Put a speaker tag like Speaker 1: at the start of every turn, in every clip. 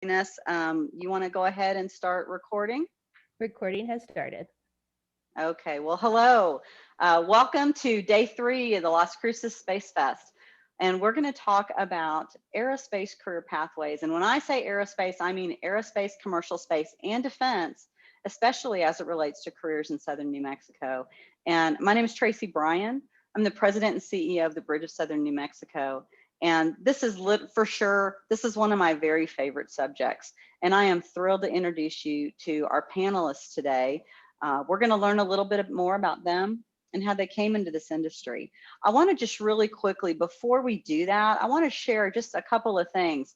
Speaker 1: us. You want to go ahead and start recording?
Speaker 2: Recording has started.
Speaker 1: Okay, well, hello. Welcome to day 3 of the Las Cruces Space Fest. And we're going to talk about aerospace career pathways. And when I say aerospace, I mean aerospace, commercial space, and defense, especially as it relates to careers in southern New Mexico. And my name is Tracy Bryan. I'm the president and CEO of the Bridge of Southern New Mexico. And this is for sure, this is one of my very favorite subjects. And I am thrilled to introduce you to our panelists today. We're going to learn a little bit more about them and how they came into this industry. I want to just really quickly, before we do that, I want to share just a couple of things.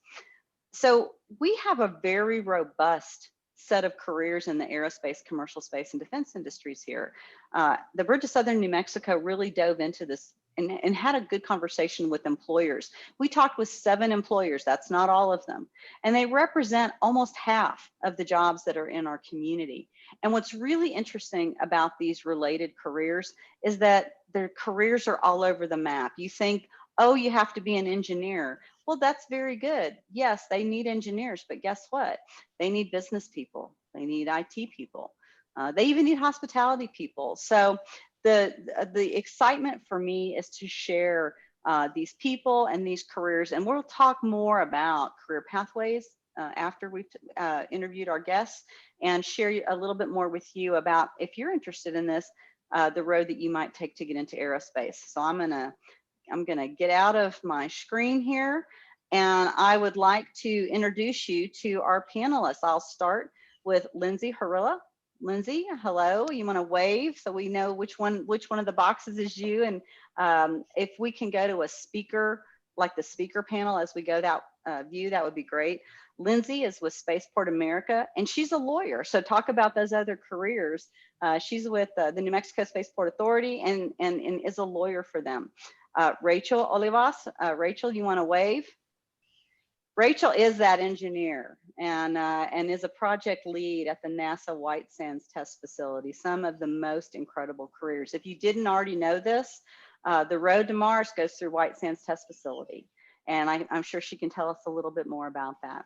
Speaker 1: So we have a very robust set of careers in the aerospace, commercial space, and defense industries here. The Bridge of Southern New Mexico really dove into this and had a good conversation with employers. We talked with 7 employers, that's not all of them, and they represent almost half of the jobs that are in our community. And what's really interesting about these related careers is that their careers are all over the map. You think, oh, you have to be an engineer. Well, that's very good. Yes, they need engineers, but guess what? They need business people. They need IT people. They even need hospitality people. So the excitement for me is to share these people and these careers, and we'll talk more about career pathways after we've interviewed our guests, and share a little bit more with you about, if you're interested in this, the road that you might take to get into aerospace. So I'm gonna get out of my screen here, and I would like to introduce you to our panelists. I'll start with Lindsay Harilla. Lindsay, hello. You want to wave so we know which one of the boxes is you, and if we can go to a speaker, like the speaker panel as we go that view, that would be great. Lindsay is with Spaceport America, and she's a lawyer. So talk about those other careers. She's with the New Mexico Spaceport Authority and is a lawyer for them. Rachel Olivas. Rachel, you want to wave? Rachel is that engineer and is a project lead at the NASA White Sands Test Facility. Some of the most incredible careers. If you didn't already know this, the road to Mars goes through White Sands Test Facility. And I'm sure she can tell us a little bit more about that.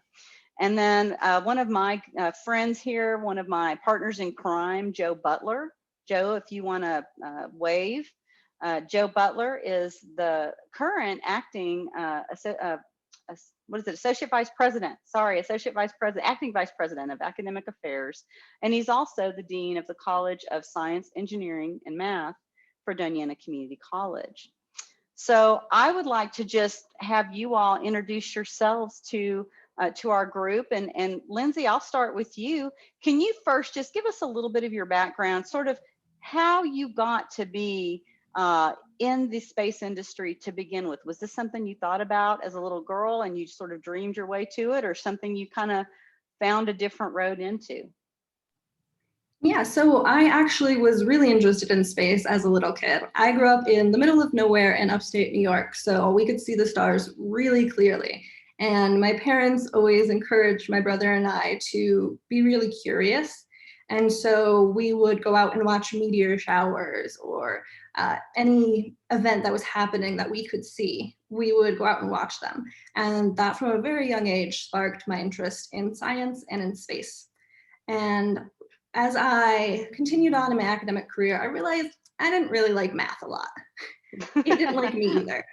Speaker 1: And then one of my friends here, one of my partners in crime, Joe Butler. Joe, if you want to wave. Joe Butler is the current acting Associate Vice President, Acting Vice President of Academic Affairs. And he's also the Dean of the College of Science, Engineering, and Math for Doñana Community College. So I would like to just have you all introduce yourselves to our group. And Lindsay, I'll start with you. Can you first just give us a little bit of your background, sort of how you got to be in the space industry to begin with? Was this something you thought about as a little girl and you sort of dreamed your way to it, or something you kind of found a different road into?
Speaker 3: Yeah, so I actually was really interested in space as a little kid. I grew up in the middle of nowhere in upstate New York, so we could see the stars really clearly. And my parents always encouraged my brother and I to be really curious. And so we would go out and watch meteor showers or any event that was happening that we could see. We would go out and watch them. And that from a very young age sparked my interest in science and in space. And as I continued on in my academic career, I realized I didn't really like math a lot. It didn't like me either.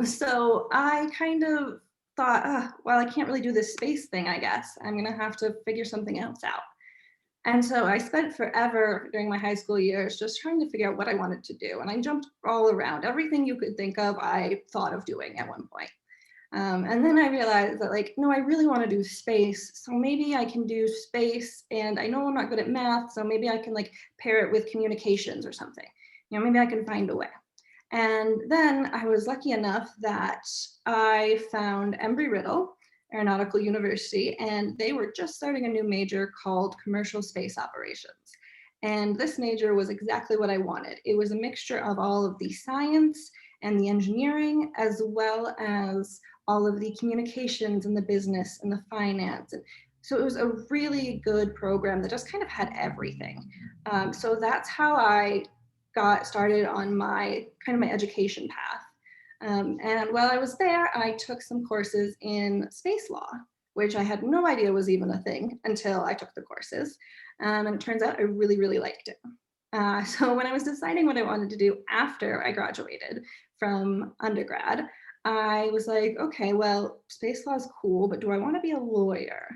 Speaker 3: So I kind of thought, well, I can't really do this space thing, I guess. I'm gonna have to figure something else out. And so I spent forever during my high school years just trying to figure out what I wanted to do. And I jumped all around. Everything you could think of, I thought of doing at one point. And then I realized that, like, no, I really want to do space. So maybe I can do space, and I know I'm not good at math, so maybe I can like pair it with communications or something. You know, maybe I can find a way. And then I was lucky enough that I found Embry-Riddle Aeronautical University, and they were just starting a new major called Commercial Space Operations. And this major was exactly what I wanted. It was a mixture of all of the science and the engineering, as well as all of the communications and the business and the finance. And so it was a really good program that just kind of had everything. So that's how I got started on my education path. And while I was there, I took some courses in space law, which I had no idea was even a thing until I took the courses. And it turns out I really, really liked it. So when I was deciding what I wanted to do after I graduated from undergrad, I was like, okay, well, space law is cool, but do I want to be a lawyer?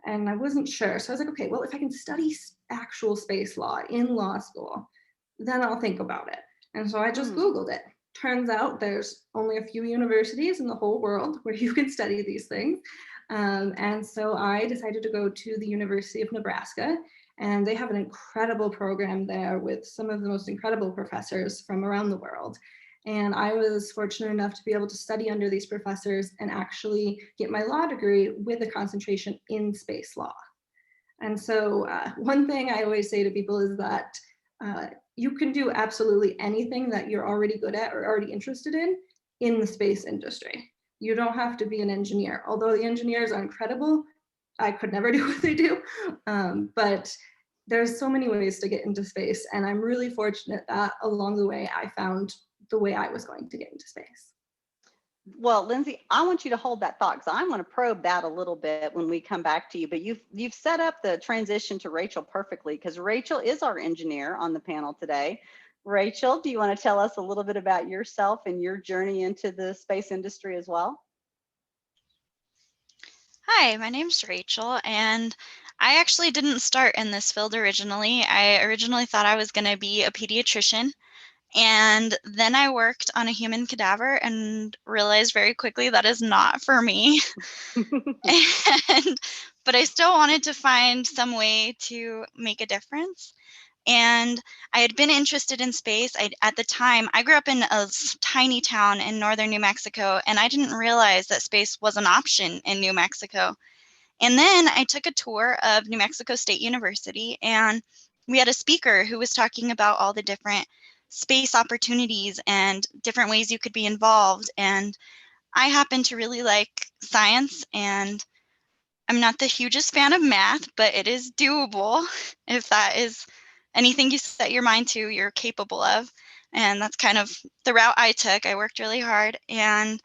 Speaker 3: And I wasn't sure. So I was like, okay, well, if I can study actual space law in law school, then I'll think about it. And so I just Googled it. Turns out there's only a few universities in the whole world where you can study these things. And so I decided to go to the University of Nebraska, and they have an incredible program there with some of the most incredible professors from around the world. And I was fortunate enough to be able to study under these professors and actually get my law degree with a concentration in space law. And so one thing I always say to people is that you can do absolutely anything that you're already good at or already interested in the space industry. You don't have to be an engineer, although the engineers are incredible. I could never do what they do, but there's so many ways to get into space. And I'm really fortunate that along the way, I found the way I was going to get into space.
Speaker 1: Well, Lindsay, I want you to hold that thought because I want to probe that a little bit when we come back to you. But you've set up the transition to Rachel perfectly, because Rachel is our engineer on the panel today. Rachel, do you want to tell us a little bit about yourself and your journey into the space industry as well?
Speaker 4: Hi, my name's Rachel, and I actually didn't start in this field originally. I originally thought I was going to be a pediatrician. And then I worked on a human cadaver and realized very quickly that is not for me. But I still wanted to find some way to make a difference. And I had been interested in space. At the time, I grew up in a tiny town in northern New Mexico, and I didn't realize that space was an option in New Mexico. And then I took a tour of New Mexico State University, and we had a speaker who was talking about all the different space opportunities and different ways you could be involved. And I happen to really like science, and I'm not the hugest fan of math, but it is doable. If that is anything you set your mind to, you're capable of. And that's kind of the route I took. I worked really hard, and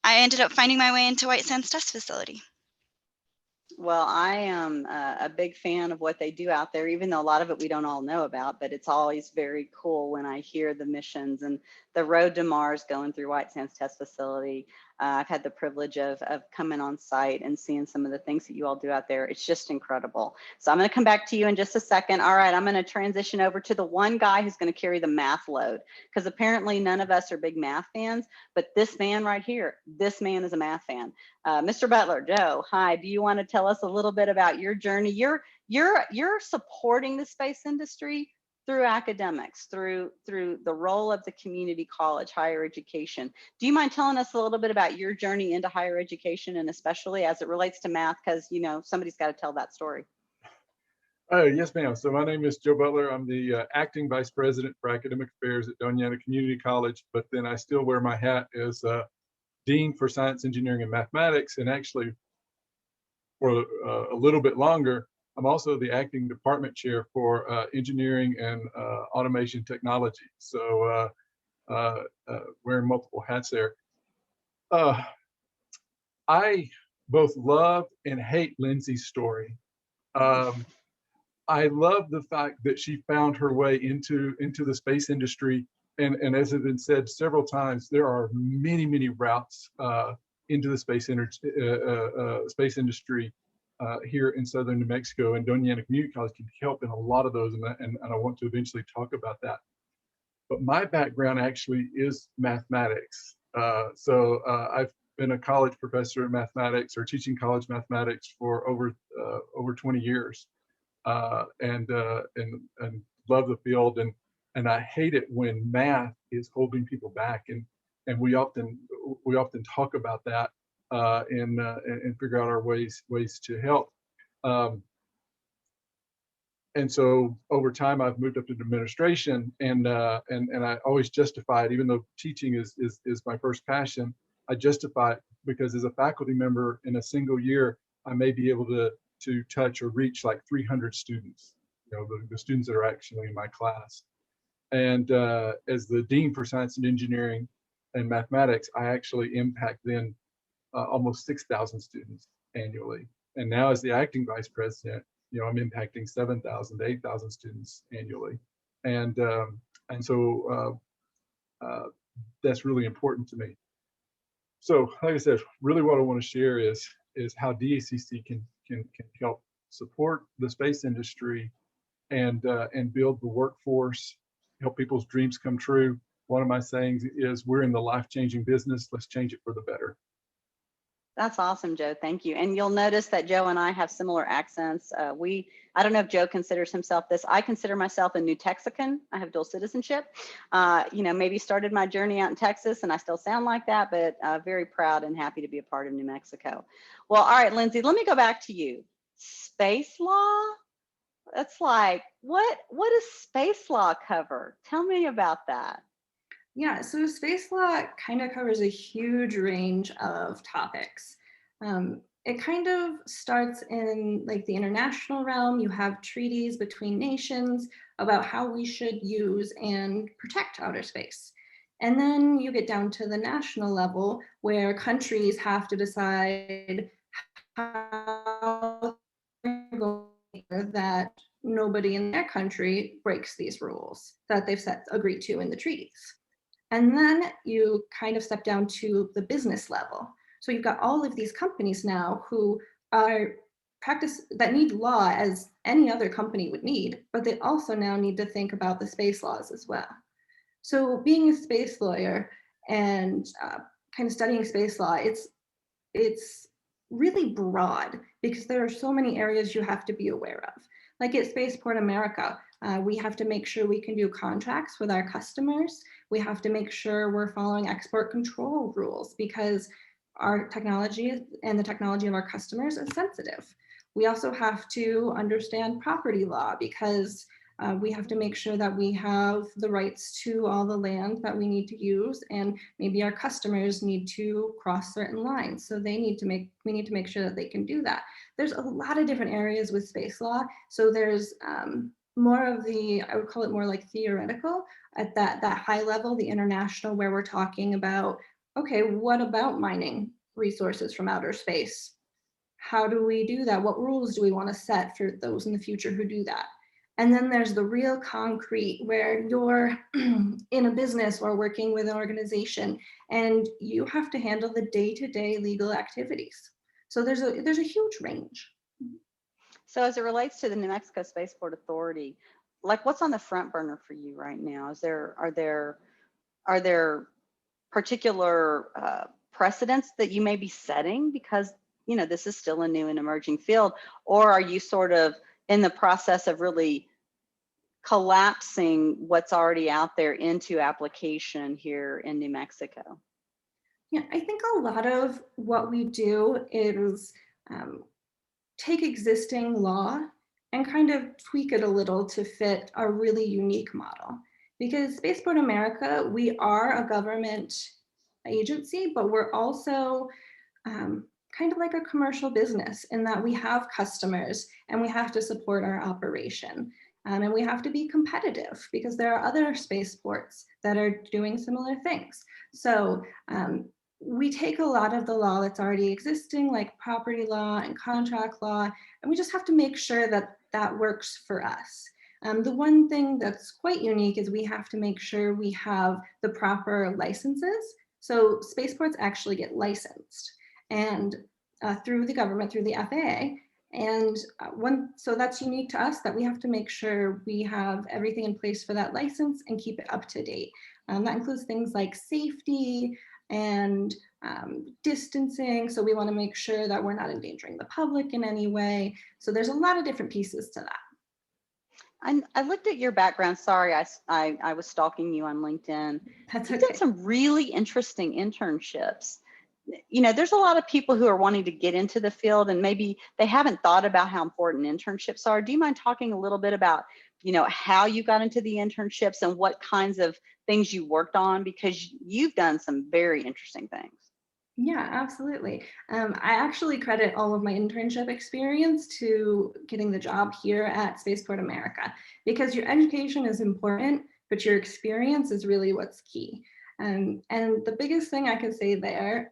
Speaker 4: I ended up finding my way into White Sands Test Facility.
Speaker 1: Well, I am a big fan of what they do out there, even though a lot of it we don't all know about, but it's always very cool when I hear the missions and the road to Mars going through White Sands Test Facility. I've had the privilege of coming on site and seeing some of the things that you all do out there. It's just incredible. So I'm going to come back to you in just a second. All right, I'm going to transition over to the one guy who's going to carry the math load, because apparently none of us are big math fans, but this man right here, this man is a math fan. Mr. Butler, Joe, hi. Do you want to tell us a little bit about your journey? You're supporting the space industry through academics, through the role of the community college, higher education. Do you mind telling us a little bit about your journey into higher education, and especially as it relates to math, because somebody's got to tell that story.
Speaker 5: Yes, ma'am. So my name is Joe Butler. I'm the acting vice president for academic affairs at Doñana Community College, but then I still wear my hat as dean for science, engineering, and mathematics. And actually, for a little bit longer, I'm also the acting department chair for engineering and automation technology. So wearing multiple hats there. I both love and hate Lindsay's story. I love the fact that she found her way into the space industry. And as has been said several times, there are many routes into the space industry here in southern New Mexico, and Doñana Community College can help in a lot of those, and I want to eventually talk about that. But my background actually is mathematics. So I've been a college professor in mathematics, or teaching college mathematics for over 20 years, and love the field. And I hate it when math is holding people back, and we often talk about that and figure out our ways to help. And so over time, I've moved up to administration, and I always justify it, even though teaching is my first passion. I justify it because as a faculty member in a single year, I may be able to touch or reach like 300 students, the students that are actually in my class. And as the dean for science and engineering and mathematics, I actually impact then almost 6,000 students. annually. And now as the acting vice president, I'm impacting 7,000 to 8,000 students annually. And so that's really important to me. So like I said, really what I want to share is how DACC can help support the space industry and build the workforce, help people's dreams come true. One of my sayings is, we're in the life-changing business, let's change it for the better.
Speaker 1: That's awesome, Joe. Thank you. And you'll notice that Joe and I have similar accents. I don't know if Joe considers himself this. I consider myself a New Texican. I have dual citizenship. Maybe started my journey out in Texas and I still sound like that, but very proud and happy to be a part of New Mexico. Well, all right, Lindsay, let me go back to you. Space law? That's like, what does space law cover? Tell me about that.
Speaker 3: Yeah, so space law kind of covers a huge range of topics. It kind of starts in like the international realm. You have treaties between nations about how we should use and protect outer space. And then you get down to the national level where countries have to decide how that nobody in their country breaks these rules that they've agreed to in the treaties. And then you kind of step down to the business level. So you've got all of these companies now who are that need law as any other company would need, but they also now need to think about the space laws as well. So being a space lawyer and kind of studying space law, it's really broad because there are so many areas you have to be aware of. Like at Spaceport America, we have to make sure we can do contracts with our customers. We have to make sure we're following export control rules because our technology and the technology of our customers is sensitive. We also have to understand property law because we have to make sure that we have the rights to all the land that we need to use, and maybe our customers need to cross certain lines. So we need to make sure that they can do that. There's a lot of different areas with space law. So there's more of I would call it more like theoretical at that high level, the international, where we're talking about, okay, what about mining resources from outer space? How do we do that? What rules do we want to set for those in the future who do that? And then there's the real concrete where you're in a business or working with an organization and you have to handle the day-to-day legal activities. So there's a huge range.
Speaker 1: So as it relates to the New Mexico Spaceport Authority, like what's on the front burner for you right now? Are there particular precedents that you may be setting because this is still a new and emerging field, or are you sort of in the process of really collapsing what's already out there into application here in New Mexico?
Speaker 3: Yeah, I think a lot of what we do is take existing law and kind of tweak it a little to fit a really unique model. Because Spaceport America, we are a government agency, but we're also kind of like a commercial business in that we have customers and we have to support our operation. And we have to be competitive because there are other spaceports that are doing similar things. So we take a lot of the law that's already existing, like property law and contract law, and we just have to make sure that that works for us. The one thing that's quite unique is we have to make sure we have the proper licenses. So spaceports actually get licensed and through the government, through the FAA. And so that's unique to us, that we have to make sure we have everything in place for that license and keep it up to date. That includes things like safety and distancing. So we want to make sure that we're not endangering the public in any way. So there's a lot of different pieces to that.
Speaker 1: I looked at your background. Sorry, I was stalking you on LinkedIn.
Speaker 3: That's
Speaker 1: You've
Speaker 3: okay.
Speaker 1: done some really interesting internships. There's a lot of people who are wanting to get into the field and maybe they haven't thought about how important internships are. Do you mind talking a little bit about, how you got into the internships and what kinds of things you worked on? Because you've done some very interesting things.
Speaker 3: Yeah, absolutely. I actually credit all of my internship experience to getting the job here at Spaceport America, because your education is important, but your experience is really what's key. And the biggest thing I can say there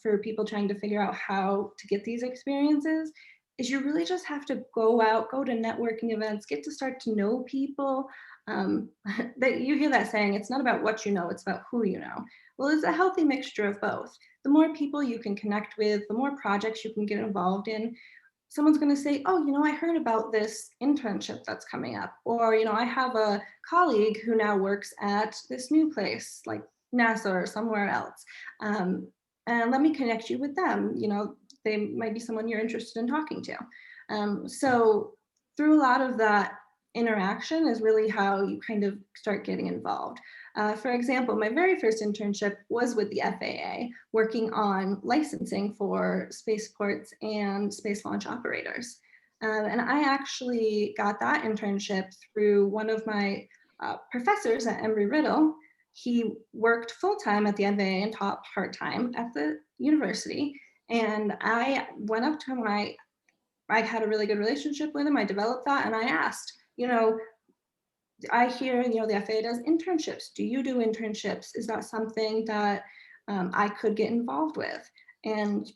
Speaker 3: for people trying to figure out how to get these experiences is you really just have to go out, go to networking events, get to start to know people. That you hear that saying, it's not about what you know, it's about who you know. Well, it's a healthy mixture of both. The more people you can connect with, the more projects you can get involved in. Someone's going to say, oh, I heard about this internship that's coming up. Or, I have a colleague who now works at this new place, like NASA or somewhere else. And let me connect you with them. They might be someone you're interested in talking to. So through a lot of that interaction is really how you kind of start getting involved. For example, my very first internship was with the FAA, working on licensing for spaceports and space launch operators. And I actually got that internship through one of my professors at Embry-Riddle. He worked full-time at the FAA and taught part-time at the university. And I went up to him, I had a really good relationship with him. I developed that, and I asked, I hear, the FAA does internships. Do you do internships? Is that something that I could get involved with? And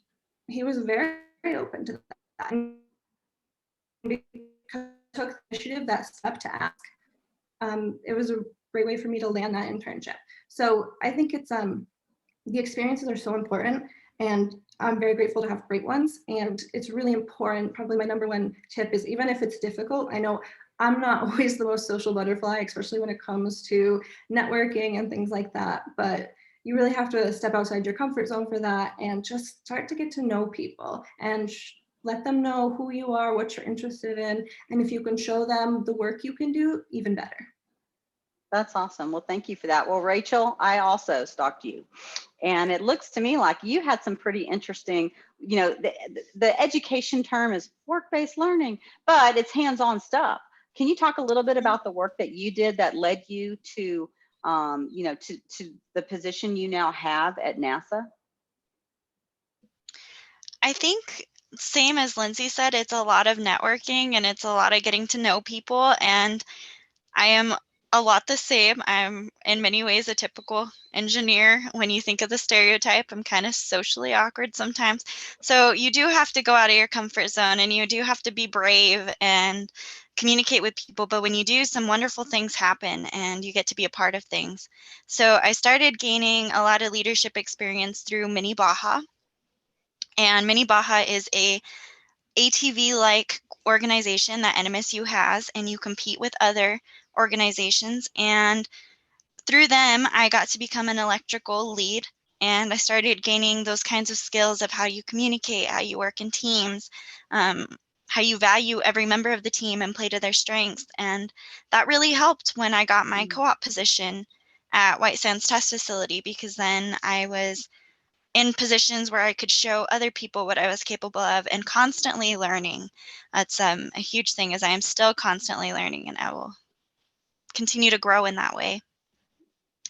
Speaker 3: he was very, very open to that. And because I took the initiative, that step to ask, it was a great way for me to land that internship. So I think it's the experiences are so important, and I'm very grateful to have great ones. And it's really important. Probably my number one tip is, even if it's difficult, I know I'm not always the most social butterfly, especially when it comes to networking and things like that. But you really have to step outside your comfort zone for that and just start to get to know people and let them know who you are, what you're interested in. And if you can show them the work you can do, even better.
Speaker 1: That's awesome. Well, thank you for that. Well, Rachel, I also stalked you. And it looks to me like you had some pretty interesting, the education term is work-based learning, but it's hands-on stuff. Can you talk a little bit about the work that you did that led you to, to the position you now have at NASA?
Speaker 4: I think same as Lindsay said, it's a lot of networking and it's a lot of getting to know people. And I am a lot the same. I'm in many ways a typical engineer. When you think of the stereotype, I'm kind of socially awkward sometimes. So you do have to go out of your comfort zone, and you do have to be brave and communicate with people. But when you do, some wonderful things happen and you get to be a part of things. So I started gaining a lot of leadership experience through Mini Baja. And Mini Baja is a ATV-like organization that NMSU has, and you compete with other organizations. And through them, I got to become an electrical lead, and I started gaining those kinds of skills of how you communicate, how you work in teams, how you value every member of the team and play to their strengths. And that really helped when I got my co-op position at White Sands Test Facility, because then I was in positions where I could show other people what I was capable of and constantly learning. That's a huge thing, as I am still constantly learning, and I will continue to grow in that way.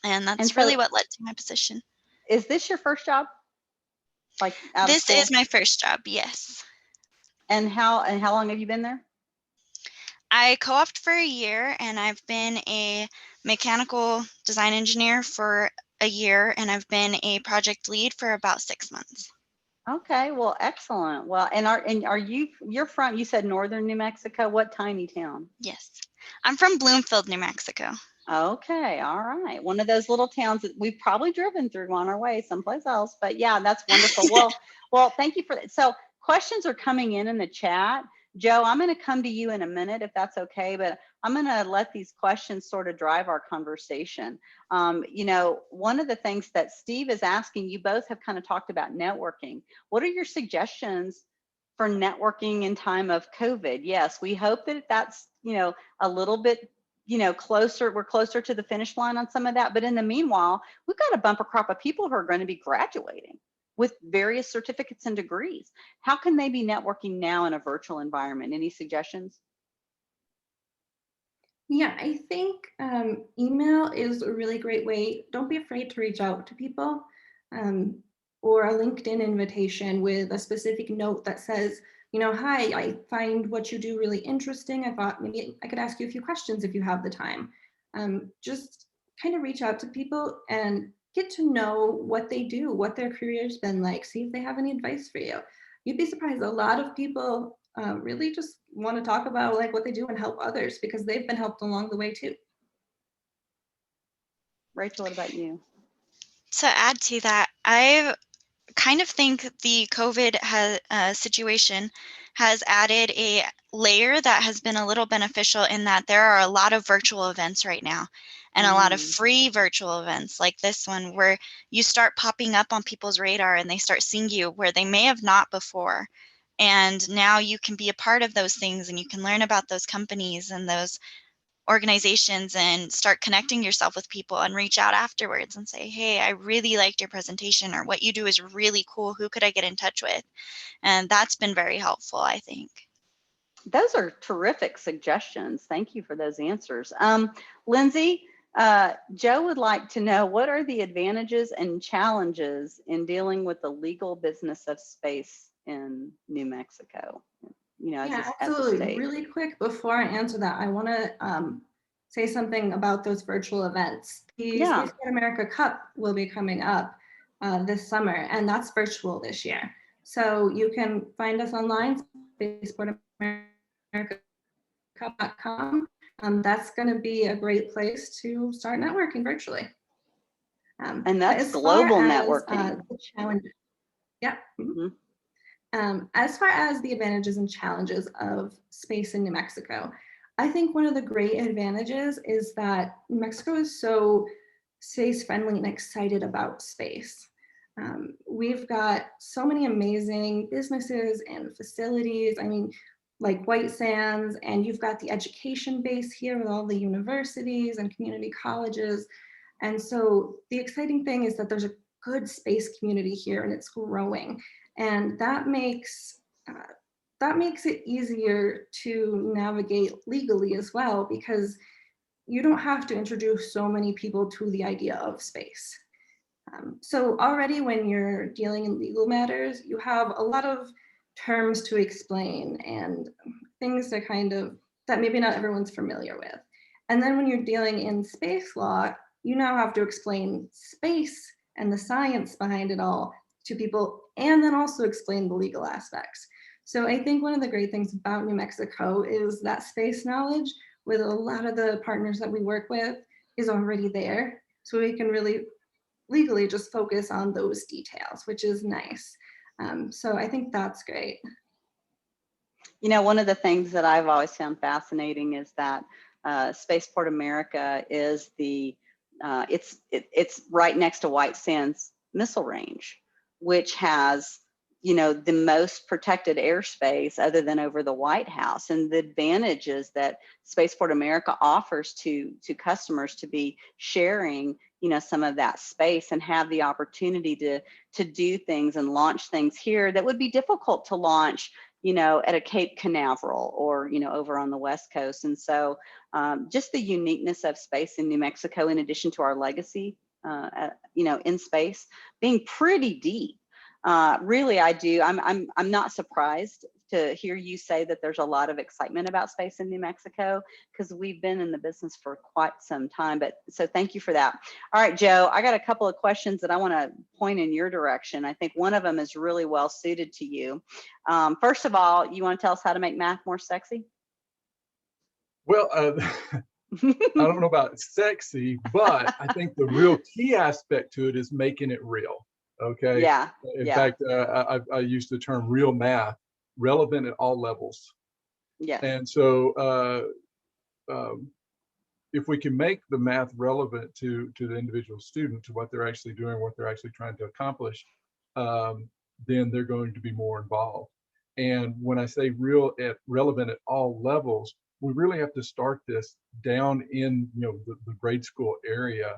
Speaker 4: And that's
Speaker 1: so
Speaker 4: really what led to my position.
Speaker 1: Is this your first job? Like out of
Speaker 4: This
Speaker 1: school?
Speaker 4: is my first job, yes.
Speaker 1: And how long have you been there?
Speaker 4: I co-opted for a year, and I've been a mechanical design engineer for a year, and I've been a project lead for about 6 months.
Speaker 1: Okay, well, excellent. Well, and are you're from, you said northern New Mexico? What tiny town?
Speaker 4: Yes, I'm from Bloomfield, New Mexico.
Speaker 1: Okay, all right. One of those little towns that we've probably driven through on our way someplace else, but yeah, that's wonderful. Well, thank you for that. So questions are coming in the chat. Joe, I'm going to come to you in a minute if that's okay, but I'm going to let these questions sort of drive our conversation. One of the things that Steve is asking, you both have kind of talked about networking. What are your suggestions for networking in time of COVID? Yes, we hope that that's, a little bit closer, we're closer to the finish line on some of that. But in the meanwhile, we've got a bumper crop of people who are going to be graduating with various certificates and degrees. How can they be networking now in a virtual environment? Any suggestions?
Speaker 3: Yeah, I think email is a really great way. Don't be afraid to reach out to people, or a LinkedIn invitation with a specific note that says, hi, I find what you do really interesting. I thought maybe I could ask you a few questions if you have the time. Just kind of reach out to people and get to know what they do, what their career's been like, see if they have any advice for you. You'd be surprised. A lot of people really just want to talk about like what they do and help others because they've been helped along the way too.
Speaker 1: Rachel, what about you?
Speaker 4: To add to that, I kind of think the COVID situation has added a layer that has been a little beneficial in that there are a lot of virtual events right now and a lot of free virtual events like this one where you start popping up on people's radar and they start seeing you where they may have not before. And now you can be a part of those things and you can learn about those companies and those organizations and start connecting yourself with people and reach out afterwards and say, hey, I really liked your presentation, or what you do is really cool. Who could I get in touch with? And that's been very helpful, I think.
Speaker 1: Those are terrific suggestions. Thank you for those answers. Lindsay, Joe would like to know, what are the advantages and challenges in dealing with the legal business of space in New Mexico? You know,
Speaker 3: Yeah,
Speaker 1: as a
Speaker 3: absolutely.
Speaker 1: state.
Speaker 3: Really quick before I answer that, I want to say something about those virtual events. The Spaceport America Cup will be coming up this summer, and that's virtual this year. So you can find us online, spaceportamericacup.com. That's going to be a great place to start networking virtually.
Speaker 1: And that's global networking.
Speaker 3: The challenge, yeah.
Speaker 1: Mm-hmm.
Speaker 3: As far as the advantages and challenges of space in New Mexico, I think one of the great advantages is that New Mexico is so space friendly and excited about space. We've got so many amazing businesses and facilities. I mean, like White Sands, and you've got the education base here with all the universities and community colleges. And so the exciting thing is that there's a good space community here and it's growing. And that makes it easier to navigate legally as well, because you don't have to introduce so many people to the idea of space. So already when you're dealing in legal matters, you have a lot of terms to explain and things that that maybe not everyone's familiar with. And then when you're dealing in space law, you now have to explain space and the science behind it all to people, and then also explain the legal aspects. So I think one of the great things about New Mexico is that space knowledge with a lot of the partners that we work with is already there. So we can really legally just focus on those details, which is nice. So I think that's great.
Speaker 1: You know, one of the things that I've always found fascinating is that Spaceport America is it's right next to White Sands Missile Range, which has, you know, the most protected airspace other than over the White House, and the advantages that Spaceport America offers to customers to be sharing, you know, some of that space and have the opportunity to do things and launch things here that would be difficult to launch, you know, at a Cape Canaveral or, you know, over on the West Coast. And so just the uniqueness of space in New Mexico, in addition to our legacy, you know, in space being pretty deep. Really, I'm not surprised to hear you say that there's a lot of excitement about space in New Mexico, because we've been in the business for quite some time. But so thank you for that. All right, Joe, I got a couple of questions that I want to point in your direction. I think one of them is really well suited to you. First of all, you want to tell us how to make math more sexy?
Speaker 5: Well, I don't know about sexy, but I think the real key aspect to it is making it real. Okay.
Speaker 1: Yeah.
Speaker 5: In fact, I use the term real math, relevant at all levels.
Speaker 1: Yeah.
Speaker 5: And so if we can make the math relevant to the individual student, to what they're actually doing, what they're actually trying to accomplish, then they're going to be more involved. And when I say relevant at all levels, we really have to start this down in, you know, the grade school area,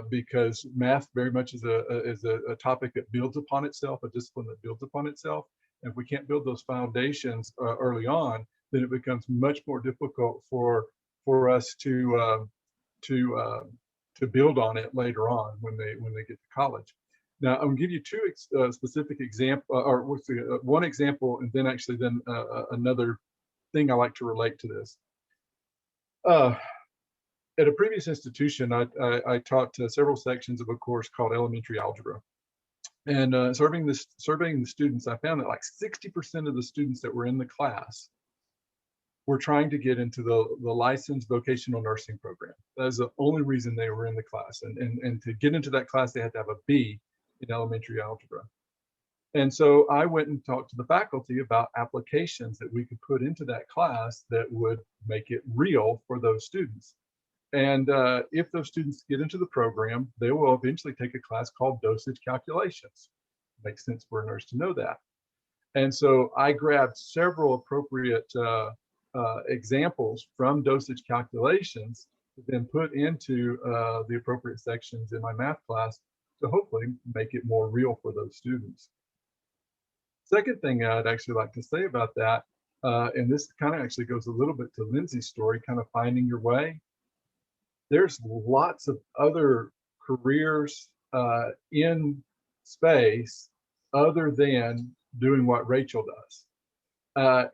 Speaker 5: because math very much is a topic that builds upon itself, a discipline that builds upon itself. And if we can't build those foundations early on, then it becomes much more difficult for us to build on it later on when they get to college. Now, I'm going to give you two specific examples, or one example, and then another thing I like to relate to this. at a previous institution, I taught several sections of a course called elementary algebra. And surveying the students, I found that like 60% of the students that were in the class were trying to get into the licensed vocational nursing program. That was the only reason they were in the class. And to get into that class, they had to have a B in elementary algebra. And so I went and talked to the faculty about applications that we could put into that class that would make it real for those students. And if those students get into the program, they will eventually take a class called dosage calculations. Makes sense for a nurse to know that. And so I grabbed several appropriate examples from dosage calculations to then put into the appropriate sections in my math class to hopefully make it more real for those students. Second thing I'd actually like to say about that, and this kind of actually goes a little bit to Lindsay's story, kind of finding your way. There's lots of other careers in space other than doing what Rachel does.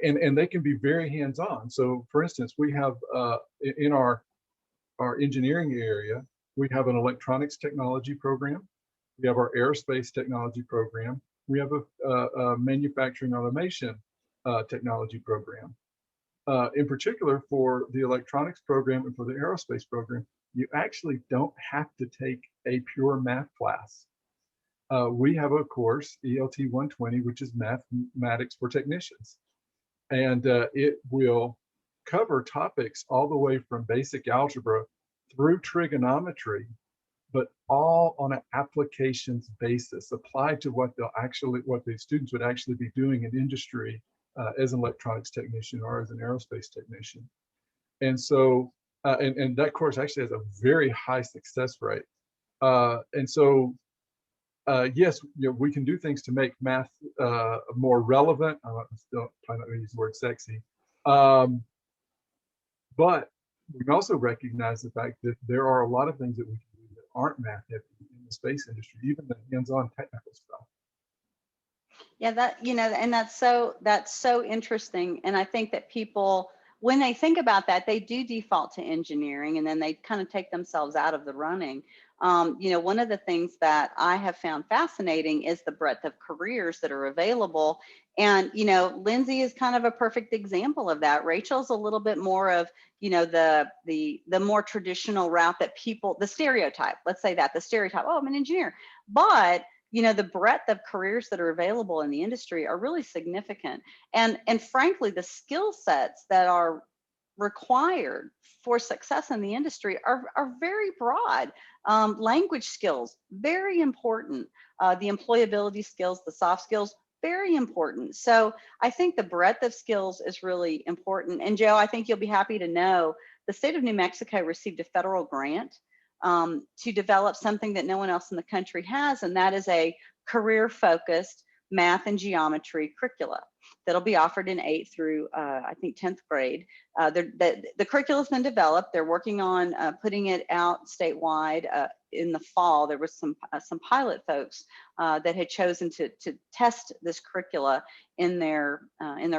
Speaker 5: And they can be very hands-on. So for instance, we have in our engineering area, we have an electronics technology program. We have our aerospace technology program. We have a manufacturing automation technology program. In particular, for the electronics program and for the aerospace program, you actually don't have to take a pure math class. We have a course, ELT 120, which is mathematics for technicians. And it will cover topics all the way from basic algebra through trigonometry, but all on an applications basis, applied to what the students would actually be doing in industry as an electronics technician or as an aerospace technician. And so, and that course actually has a very high success rate. And so, yes, we can do things to make math more relevant. I'm still trying not to use the word sexy. But we can also recognize the fact that there are a lot of things that we can do that aren't math heavy in the space industry, even the hands-on technical stuff.
Speaker 1: Yeah, and that's so interesting. And I think that people, when they think about that, they do default to engineering, and then they kind of take themselves out of the running. One of the things that I have found fascinating is the breadth of careers that are available. And, Lindsay is kind of a perfect example of that. Rachel's a little bit more of, the more traditional route that people, the stereotype, let's say that, the stereotype, oh, I'm an engineer. But the breadth of careers that are available in the industry are really significant. And frankly, the skill sets that are required for success in the industry are very broad. Language skills, very important. The employability skills, the soft skills, very important. So I think the breadth of skills is really important. And Joe, I think you'll be happy to know the state of New Mexico received a federal grant to develop something that no one else in the country has, and that is a career-focused math and geometry curricula that'll be offered in 8th through, I think, 10th grade. The curricula's been developed. They're working on putting it out statewide in the fall. There was some pilot folks that had chosen to test this curricula in their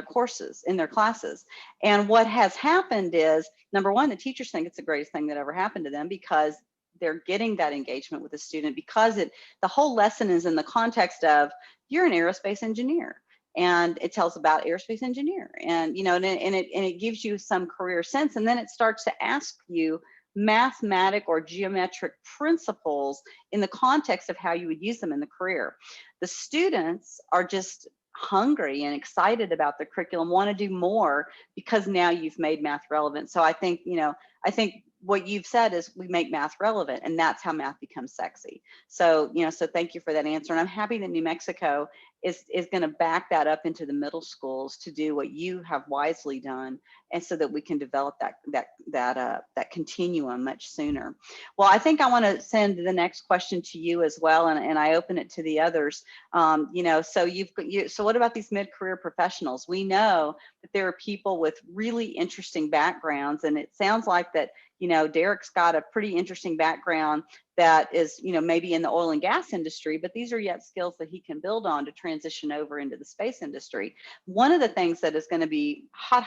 Speaker 1: courses, in their classes. And what has happened is, number one, the teachers think it's the greatest thing that ever happened to them because they're getting that engagement with the student, because the whole lesson is in the context of you're an aerospace engineer, and it tells about aerospace engineer, and it gives you some career sense, and then it starts to ask you mathematic or geometric principles in the context of how you would use them in the career. The students are just hungry and excited about the curriculum, want to do more because now you've made math relevant. So I think what you've said is we make math relevant, and that's how math becomes sexy. So, so thank you for that answer. And I'm happy that New Mexico is going to back that up into the middle schools to do what you have wisely done, and so that we can develop that continuum much sooner. Well, I think I want to send the next question to you as well, and I open it to the others. So what about these mid-career professionals? We know that there are people with really interesting backgrounds, and it sounds like that Derek's got a pretty interesting background that is, maybe in the oil and gas industry, but these are yet skills that he can build on to transition over into the space industry. One of the things that is going to be hot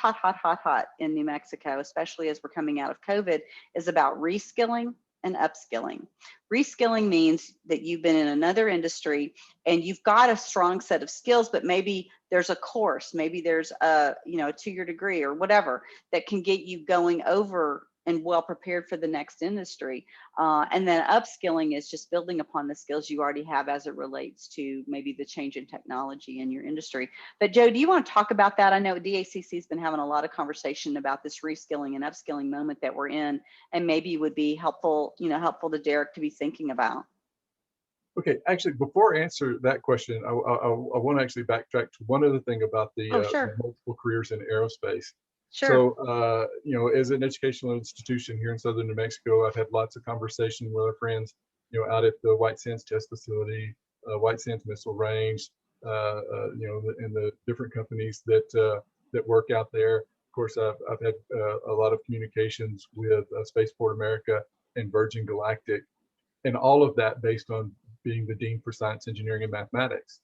Speaker 1: in New Mexico, especially as we're coming out of COVID, is about reskilling and upskilling. Reskilling means that you've been in another industry and you've got a strong set of skills, but maybe there's a course, maybe there's a 2-year degree or whatever that can get you going over and well prepared for the next industry. And then upskilling is just building upon the skills you already have as it relates to maybe the change in technology in your industry. But Joe, do you want to talk about that? I know DACC has been having a lot of conversation about this reskilling and upskilling moment that we're in, and maybe it would be helpful, helpful to Derek to be thinking about.
Speaker 5: Okay, actually, before I answer that question, I want to actually backtrack to one other thing about the
Speaker 1: Sure.
Speaker 5: multiple careers in aerospace.
Speaker 1: Sure.
Speaker 5: So, as an educational institution here in southern New Mexico, I've had lots of conversation with our friends, out at the White Sands Test Facility, White Sands Missile Range, and the different companies that work out there. Of course, I've had a lot of communications with Spaceport America and Virgin Galactic, and all of that based on being the Dean for Science, Engineering, and Mathematics.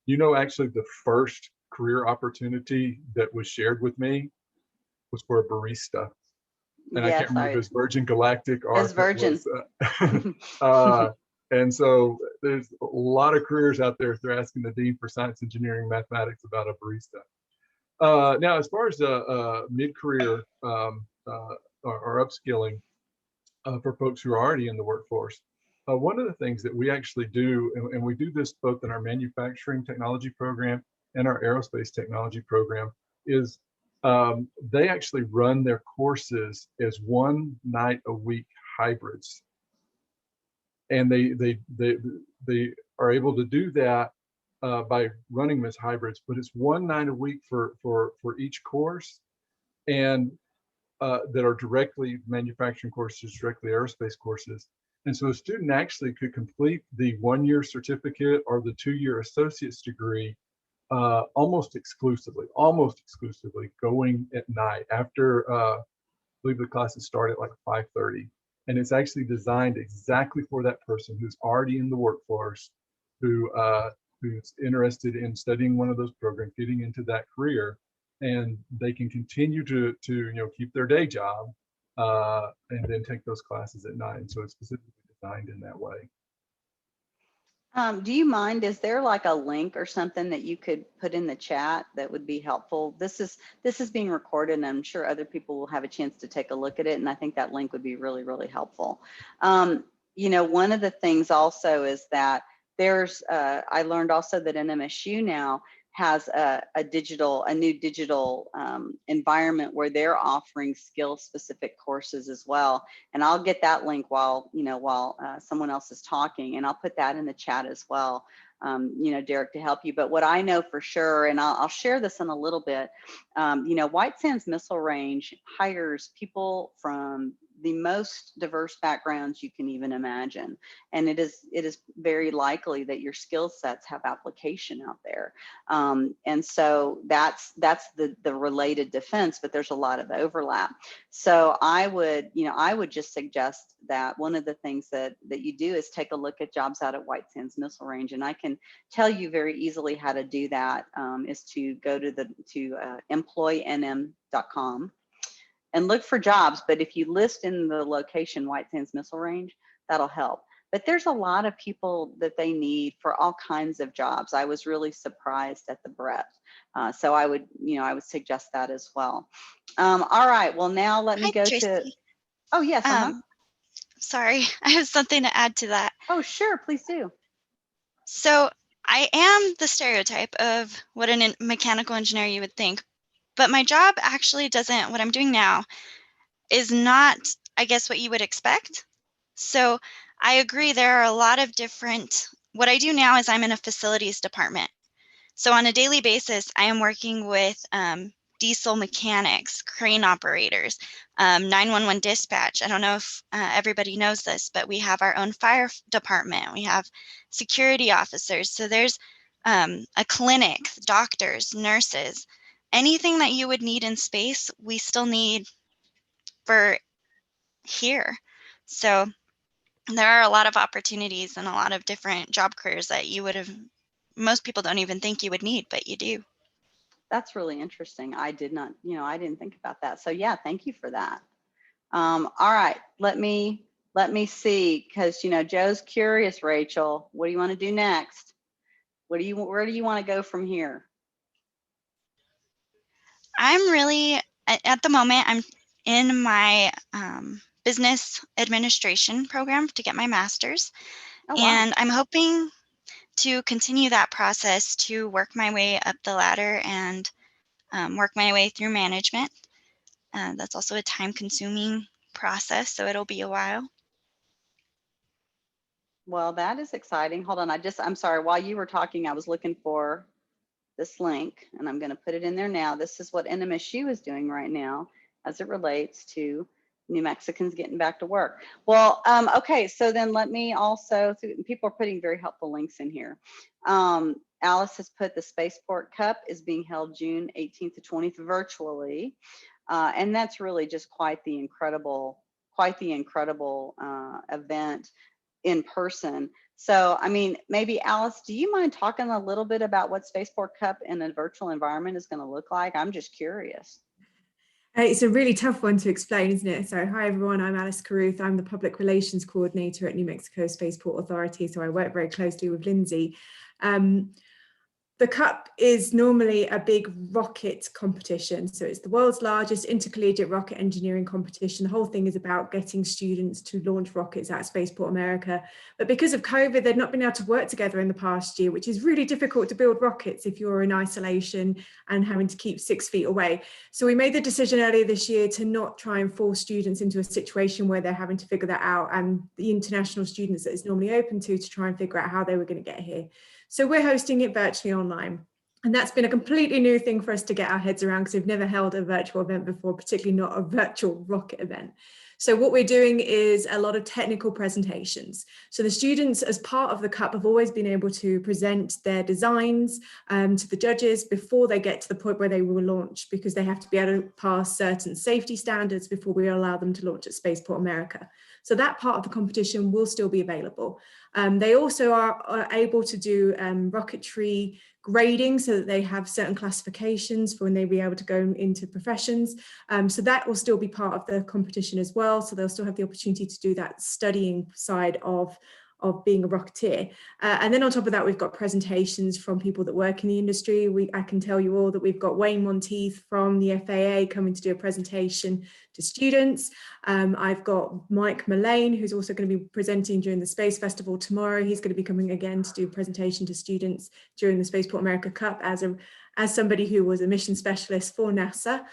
Speaker 5: Actually, the first career opportunity that was shared with me was for a barista, and I can't remember if it was Virgin Galactic or
Speaker 1: if it was
Speaker 5: and so there's a lot of careers out there if they're asking the Dean for Science, Engineering, Mathematics about a barista. Now, as far as mid-career or upskilling for folks who are already in the workforce, one of the things that we actually do, and we do this both in our manufacturing technology program and our aerospace technology program, is they actually run their courses as 1 night a week hybrids, and they are able to do that by running them as hybrids. But it's 1 night a week for each course, and that are directly manufacturing courses, directly aerospace courses. And so a student actually could complete the 1-year certificate or the 2-year associate's degree almost exclusively going at night after I believe the classes start at like 5:30, and it's actually designed exactly for that person who's already in the workforce, who's interested in studying one of those programs, getting into that career, and they can continue to keep their day job and then take those classes at night. And so it's specifically designed in that way.
Speaker 1: Do you mind, is there like a link or something that you could put in the chat that would be helpful? This is being recorded, and I'm sure other people will have a chance to take a look at it, and I think that link would be really, really helpful. One of the things also is that there's, I learned also that NMSU now has a new digital environment where they're offering skill-specific courses as well. And I'll get that link while someone else is talking, and I'll put that in the chat as well, Derek, to help you. But what I know for sure, and I'll share this in a little bit, White Sands Missile Range hires people from the most diverse backgrounds you can even imagine, and it is very likely that your skill sets have application out there, and so that's the related defense, but there's a lot of overlap. So I would just suggest that one of the things that you do is take a look at jobs out at White Sands Missile Range, and I can tell you very easily how to do that. Is to go to employnm.com and look for jobs. But if you list in the location White Sands Missile Range, that'll help. But there's a lot of people that they need for all kinds of jobs. I was really surprised at the breadth. So I would suggest that as well. All right, well, now let me go
Speaker 4: Tracy.
Speaker 1: to, oh yes.
Speaker 4: Sorry, I have something to add to that.
Speaker 1: Oh, sure, please do.
Speaker 4: So I am the stereotype of what a mechanical engineer you would think, but my job actually doesn't, what I'm doing now is not, I guess, what you would expect. So I agree, there are a lot of different, what I do now is I'm in a facilities department. So on a daily basis, I am working with diesel mechanics, crane operators, 911 dispatch. I don't know if everybody knows this, but we have our own fire department. We have security officers. So there's a clinic, doctors, nurses, anything that you would need in space, we still need for here. So there are a lot of opportunities and a lot of different job careers that most people don't even think you would need, but you do.
Speaker 1: That's really interesting. I did not, I didn't think about that. So yeah, thank you for that. All right, let me see, because Joe's curious. Rachel, what do you want to do next? Where do you want to go from here?
Speaker 4: I'm really, at the moment, I'm in my business administration program to get my master's.
Speaker 1: Oh, wow.
Speaker 4: And I'm hoping to continue that process to work my way up the ladder and work my way through management. That's also a time-consuming process, so it'll be a while.
Speaker 1: Well, that is exciting. Hold on, I'm sorry, while you were talking, I was looking for this link, and I'm going to put it in there now. This is what NMSU is doing right now as it relates to New Mexicans getting back to work. Well, okay, so then let me also, people are putting very helpful links in here. Alice has put the Spaceport Cup is being held June 18th to 20th virtually. And that's really just quite the incredible event in person. So, I mean, maybe Alice, do you mind talking a little bit about what Spaceport Cup in a virtual environment is going to look like? I'm just curious.
Speaker 6: It's a really tough one to explain, isn't it? So hi everyone, I'm Alice Carruth. I'm the Public Relations Coordinator at New Mexico Spaceport Authority. So I work very closely with Lindsay. The Cup is normally a big rocket competition. So it's the world's largest intercollegiate rocket engineering competition. The whole thing is about getting students to launch rockets at Spaceport America. But because of COVID, they've not been able to work together in the past year, which is really difficult to build rockets if you're in isolation and having to keep 6 feet away. So we made the decision earlier this year to not try and force students into a situation where they're having to figure that out, and the international students that it's normally open to try and figure out how they were going to get here. So we're hosting it virtually online. And that's been a completely new thing for us to get our heads around, because we've never held a virtual event before, particularly not a virtual rocket event. So what we're doing is a lot of technical presentations. So the students, as part of the Cup, have always been able to present their designs to the judges before they get to the point where they will launch, because they have to be able to pass certain safety standards before we allow them to launch at Spaceport America. So that part of the competition will still be available. They also are able to do rocketry grading, so that they have certain classifications for when they be able to go into professions. So that will still be part of the competition as well. So they'll still have the opportunity to do that studying side of being a rocketeer. And then on top of that, we've got presentations from people that work in the industry. I can tell you all that we've got Wayne Monteith from the FAA coming to do a presentation to students. I've got Mike Mullane, who's also going to be presenting during the Space Festival tomorrow. He's going to be coming again to do a presentation to students during the Spaceport America Cup as somebody who was a mission specialist for NASA.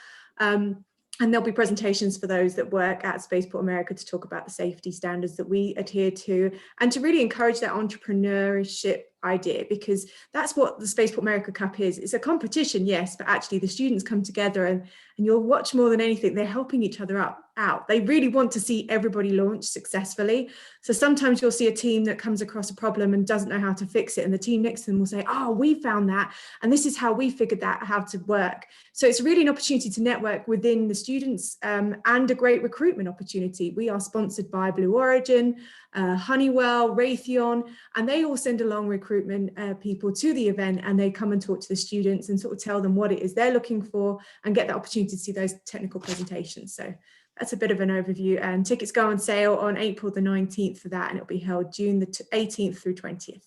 Speaker 6: And there'll be presentations for those that work at Spaceport America to talk about the safety standards that we adhere to, and to really encourage that entrepreneurship idea, because that's what the Spaceport America Cup is. It's a competition, yes, but actually the students come together and you'll watch more than anything, they're helping each other out. They really want to see everybody launch successfully. So sometimes you'll see a team that comes across a problem and doesn't know how to fix it, and the team next to them will say, oh, we found that, and this is how we figured that how to work. So it's really an opportunity to network within the students, and a great recruitment opportunity. We are sponsored by Blue Origin, Honeywell, Raytheon, and they all send along recruitment people to the event, and they come and talk to the students and sort of tell them what it is they're looking for and get the opportunity to see those technical presentations. So that's a bit of an overview, and tickets go on sale on April the 19th for that, and it'll be held June the 18th through 20th.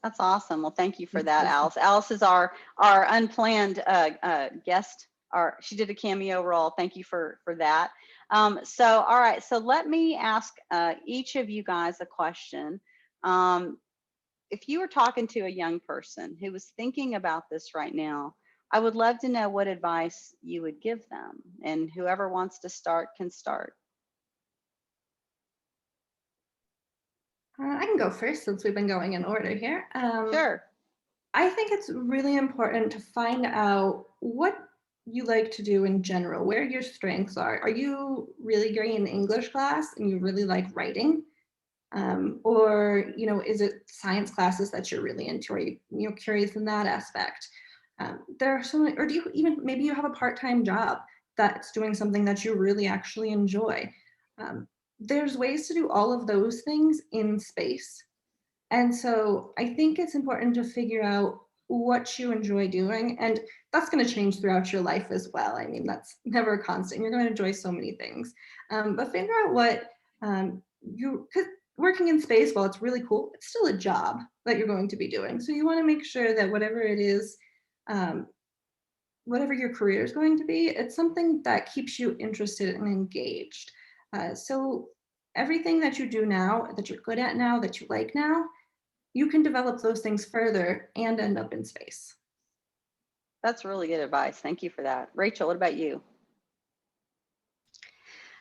Speaker 1: That's awesome. Well, thank you for that, Alice. Alice is our unplanned guest. She did a cameo role. Thank you for that. So, all right. So let me ask each of you guys a question. If you were talking to a young person who was thinking about this right now, I would love to know what advice you would give them. And whoever wants to start can start.
Speaker 3: I can go first since we've been going in order here.
Speaker 1: Sure.
Speaker 3: I think it's really important to find out what you like to do in general, where your strengths are. Are you really great in English class and you really like writing? Or, is it science classes that you're really into? Are you curious in that aspect? There are so many, or do you maybe you have a part-time job that's doing something that you really actually enjoy? There's ways to do all of those things in space. And so I think it's important to figure out what you enjoy doing. And that's going to change throughout your life as well. I mean, that's never a constant. You're going to enjoy so many things. But figure out what because working in space, while it's really cool, it's still a job that you're going to be doing. So you want to make sure that whatever it is, whatever your career is going to be, it's something that keeps you interested and engaged. So everything that you do now, that you're good at now, that you like now, you can develop those things further and end up in space.
Speaker 1: That's really good advice. Thank you for that. Rachel, what about you?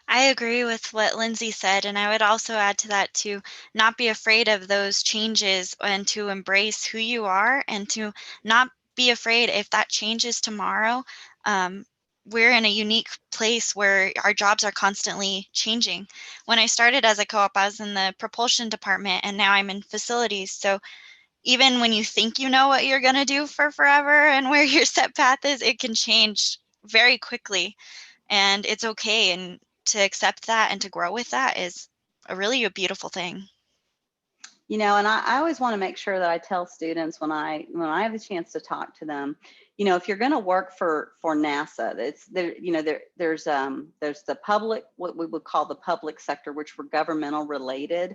Speaker 4: I agree with what Lindsay said, and I would also add to that to not be afraid of those changes and to embrace who you are and to not be afraid if that changes tomorrow. We're in a unique place where our jobs are constantly changing. When I started as a co-op, I was in the propulsion department, and now I'm in facilities. So even when you think you know what you're going to do for forever and where your set path is, it can change very quickly. And it's okay. And to accept that and to grow with that is a beautiful thing.
Speaker 1: You know, and I always want to make sure that I tell students when I have the chance to talk to them, you know, if you're going to work for NASA, it's there, you know, there's the public, what we would call the public sector, which were governmental related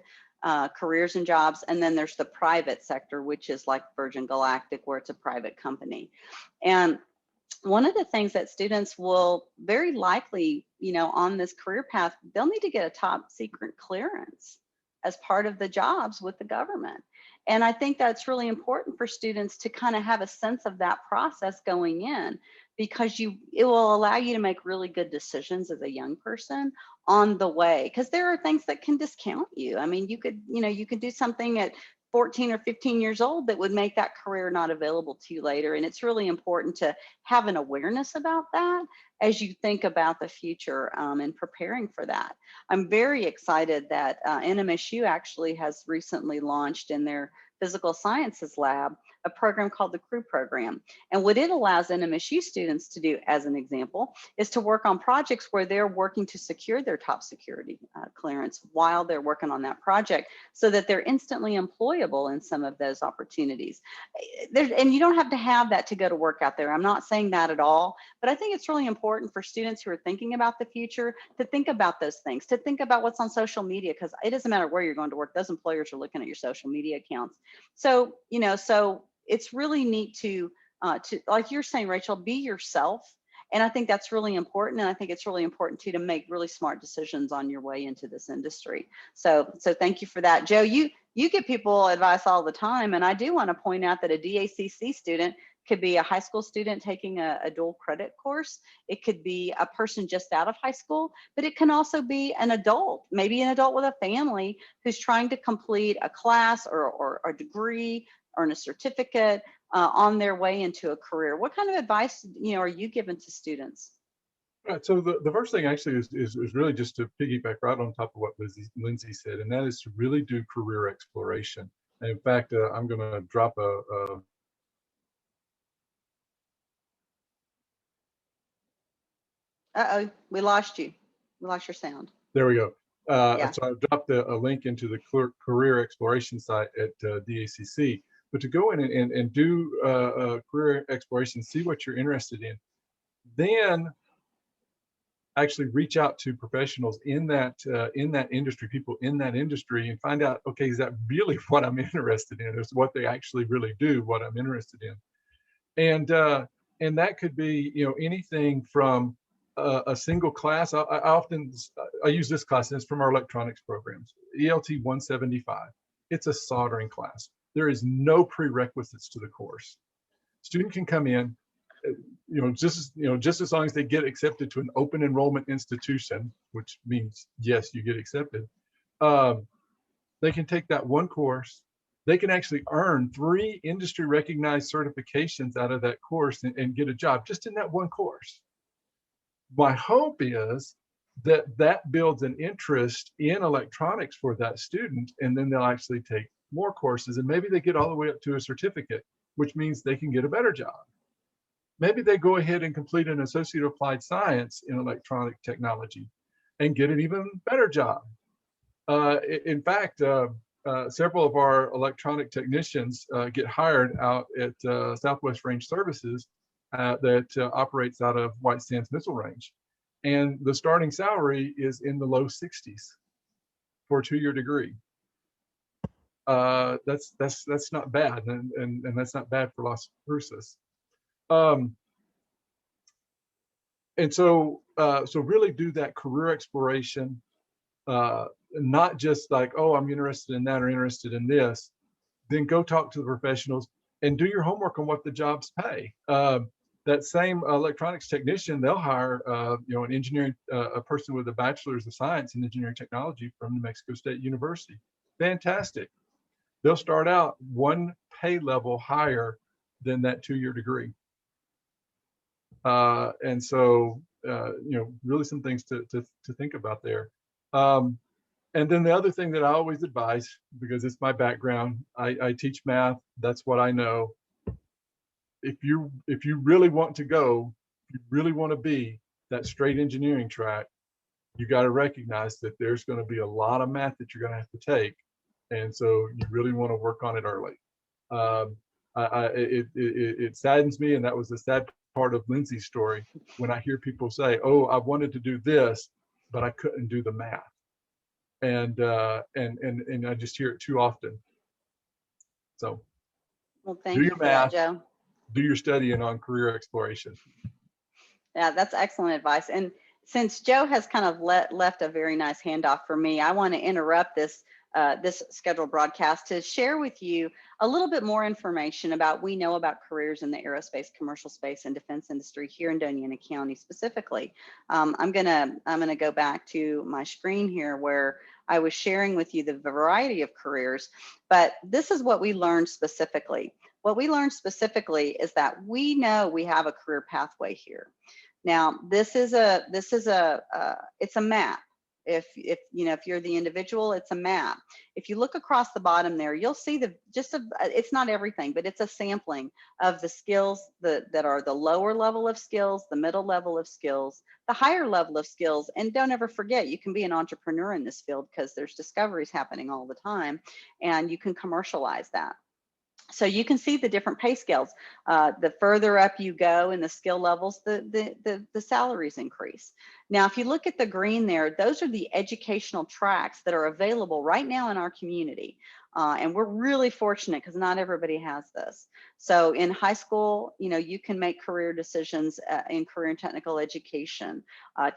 Speaker 1: careers and jobs, and then there's the private sector, which is like Virgin Galactic, where it's a private company. And one of the things that students will very likely, you know, on this career path, they'll need to get a top secret clearance as part of the jobs with the government. And I think that's really important for students to kind of have a sense of that process going in, because it will allow you to make really good decisions as a young person on the way, because there are things that can discount you. I mean, you could do something at 14 or 15 years old that would make that career not available to you later. And it's really important to have an awareness about that as you think about the future and preparing for that. I'm very excited that NMSU actually has recently launched in their physical sciences lab a program called the Crew Program. And what it allows NMSU students to do, as an example, is to work on projects where they're working to secure their top security clearance while they're working on that project, so that they're instantly employable in some of those opportunities. And you don't have to have that to go to work out there. I'm not saying that at all, but I think it's really important for students who are thinking about the future to think about those things, to think about what's on social media, because it doesn't matter where you're going to work. Those employers are looking at your social media accounts. So, you know, so it's really neat to like you're saying, Rachel, be yourself. And I think that's really important. And I think it's really important too to make really smart decisions on your way into this industry. So thank you for that. Joe, you give people advice all the time. And I do want to point out that a DACC student could be a high school student taking a dual credit course. It could be a person just out of high school, but it can also be an adult, maybe an adult with a family who's trying to complete a class or a degree, earn a certificate on their way into a career. What kind of advice, you know, are you giving to students?
Speaker 5: Right. So the first thing actually is really just to piggyback right on top of what Lindsay said, and that is to really do career exploration. And in fact, I'm going to drop a
Speaker 1: Uh-oh, we lost you. We lost your sound.
Speaker 5: There we go.
Speaker 1: Yeah.
Speaker 5: So I've dropped a link into the career exploration site at DACC. But to go in and do career exploration, see what you're interested in, then actually reach out to professionals in that industry, people in that industry, and find out, okay, is that really what I'm interested in? Is what they actually really do, what I'm interested in? And that could be, you know, anything from a single class. I use this class, and it's from our electronics programs, ELT 175. It's a soldering class. There is no prerequisites to the course. Student can come in, just as long as they get accepted to an open enrollment institution, which means yes, you get accepted. They can take that one course. They can actually earn 3 industry recognized certifications out of that course and get a job just in that one course. My hope is that builds an interest in electronics for that student, and then they'll actually take more courses, and maybe they get all the way up to a certificate, which means they can get a better job. Maybe they go ahead and complete an Associate of Applied Science in electronic technology. and get an even better job. In fact, several of our electronic technicians get hired out at Southwest Range Services that operates out of White Sands Missile Range. And the starting salary is in the low 60s for a 2-year degree. That's not bad, and that's not bad for Las Cruces. And so really do that career exploration, not just like, oh, I'm interested in that or interested in this. Then go talk to the professionals and do your homework on what the jobs pay. That same electronics technician, they'll hire an engineering, a person with a bachelor's of science in engineering technology from New Mexico State University. Fantastic. They'll start out one pay level higher than that 2-year degree. And so, really some things to think about there. And then the other thing that I always advise, because it's my background, I teach math, that's what I know. If you really want to go, if you really want to be that straight engineering track, you got to recognize that there's going to be a lot of math that you're going to have to take. And so you really want to work on it early. It saddens me, and that was the sad part of Lindsay's story, when I hear people say, oh, I wanted to do this, but I couldn't do the math. And I just hear it too often. So
Speaker 1: well, thank you for that, Joe.
Speaker 5: Do your studying on career exploration.
Speaker 1: Yeah, that's excellent advice. And since Joe has kind of left a very nice handoff for me, I want to interrupt this scheduled broadcast to share with you a little bit more information about we know about careers in the aerospace, commercial space, and defense industry here in Doña Ana County specifically. I'm gonna go back to my screen here where I was sharing with you the variety of careers, but this is what we learned specifically. What we learned specifically is that we know we have a career pathway here. Now, it's a map. If you're the individual, it's a map. If you look across the bottom there, you'll see it's not everything, but it's a sampling of the skills that are the lower level of skills, the middle level of skills, the higher level of skills. And don't ever forget, you can be an entrepreneur in this field because there's discoveries happening all the time, and you can commercialize that. So you can see the different pay scales. The further up you go in the skill levels, the salaries increase. Now, if you look at the green there, those are the educational tracks that are available right now in our community. And we're really fortunate because not everybody has this. So in high school, you can make career decisions in career and technical education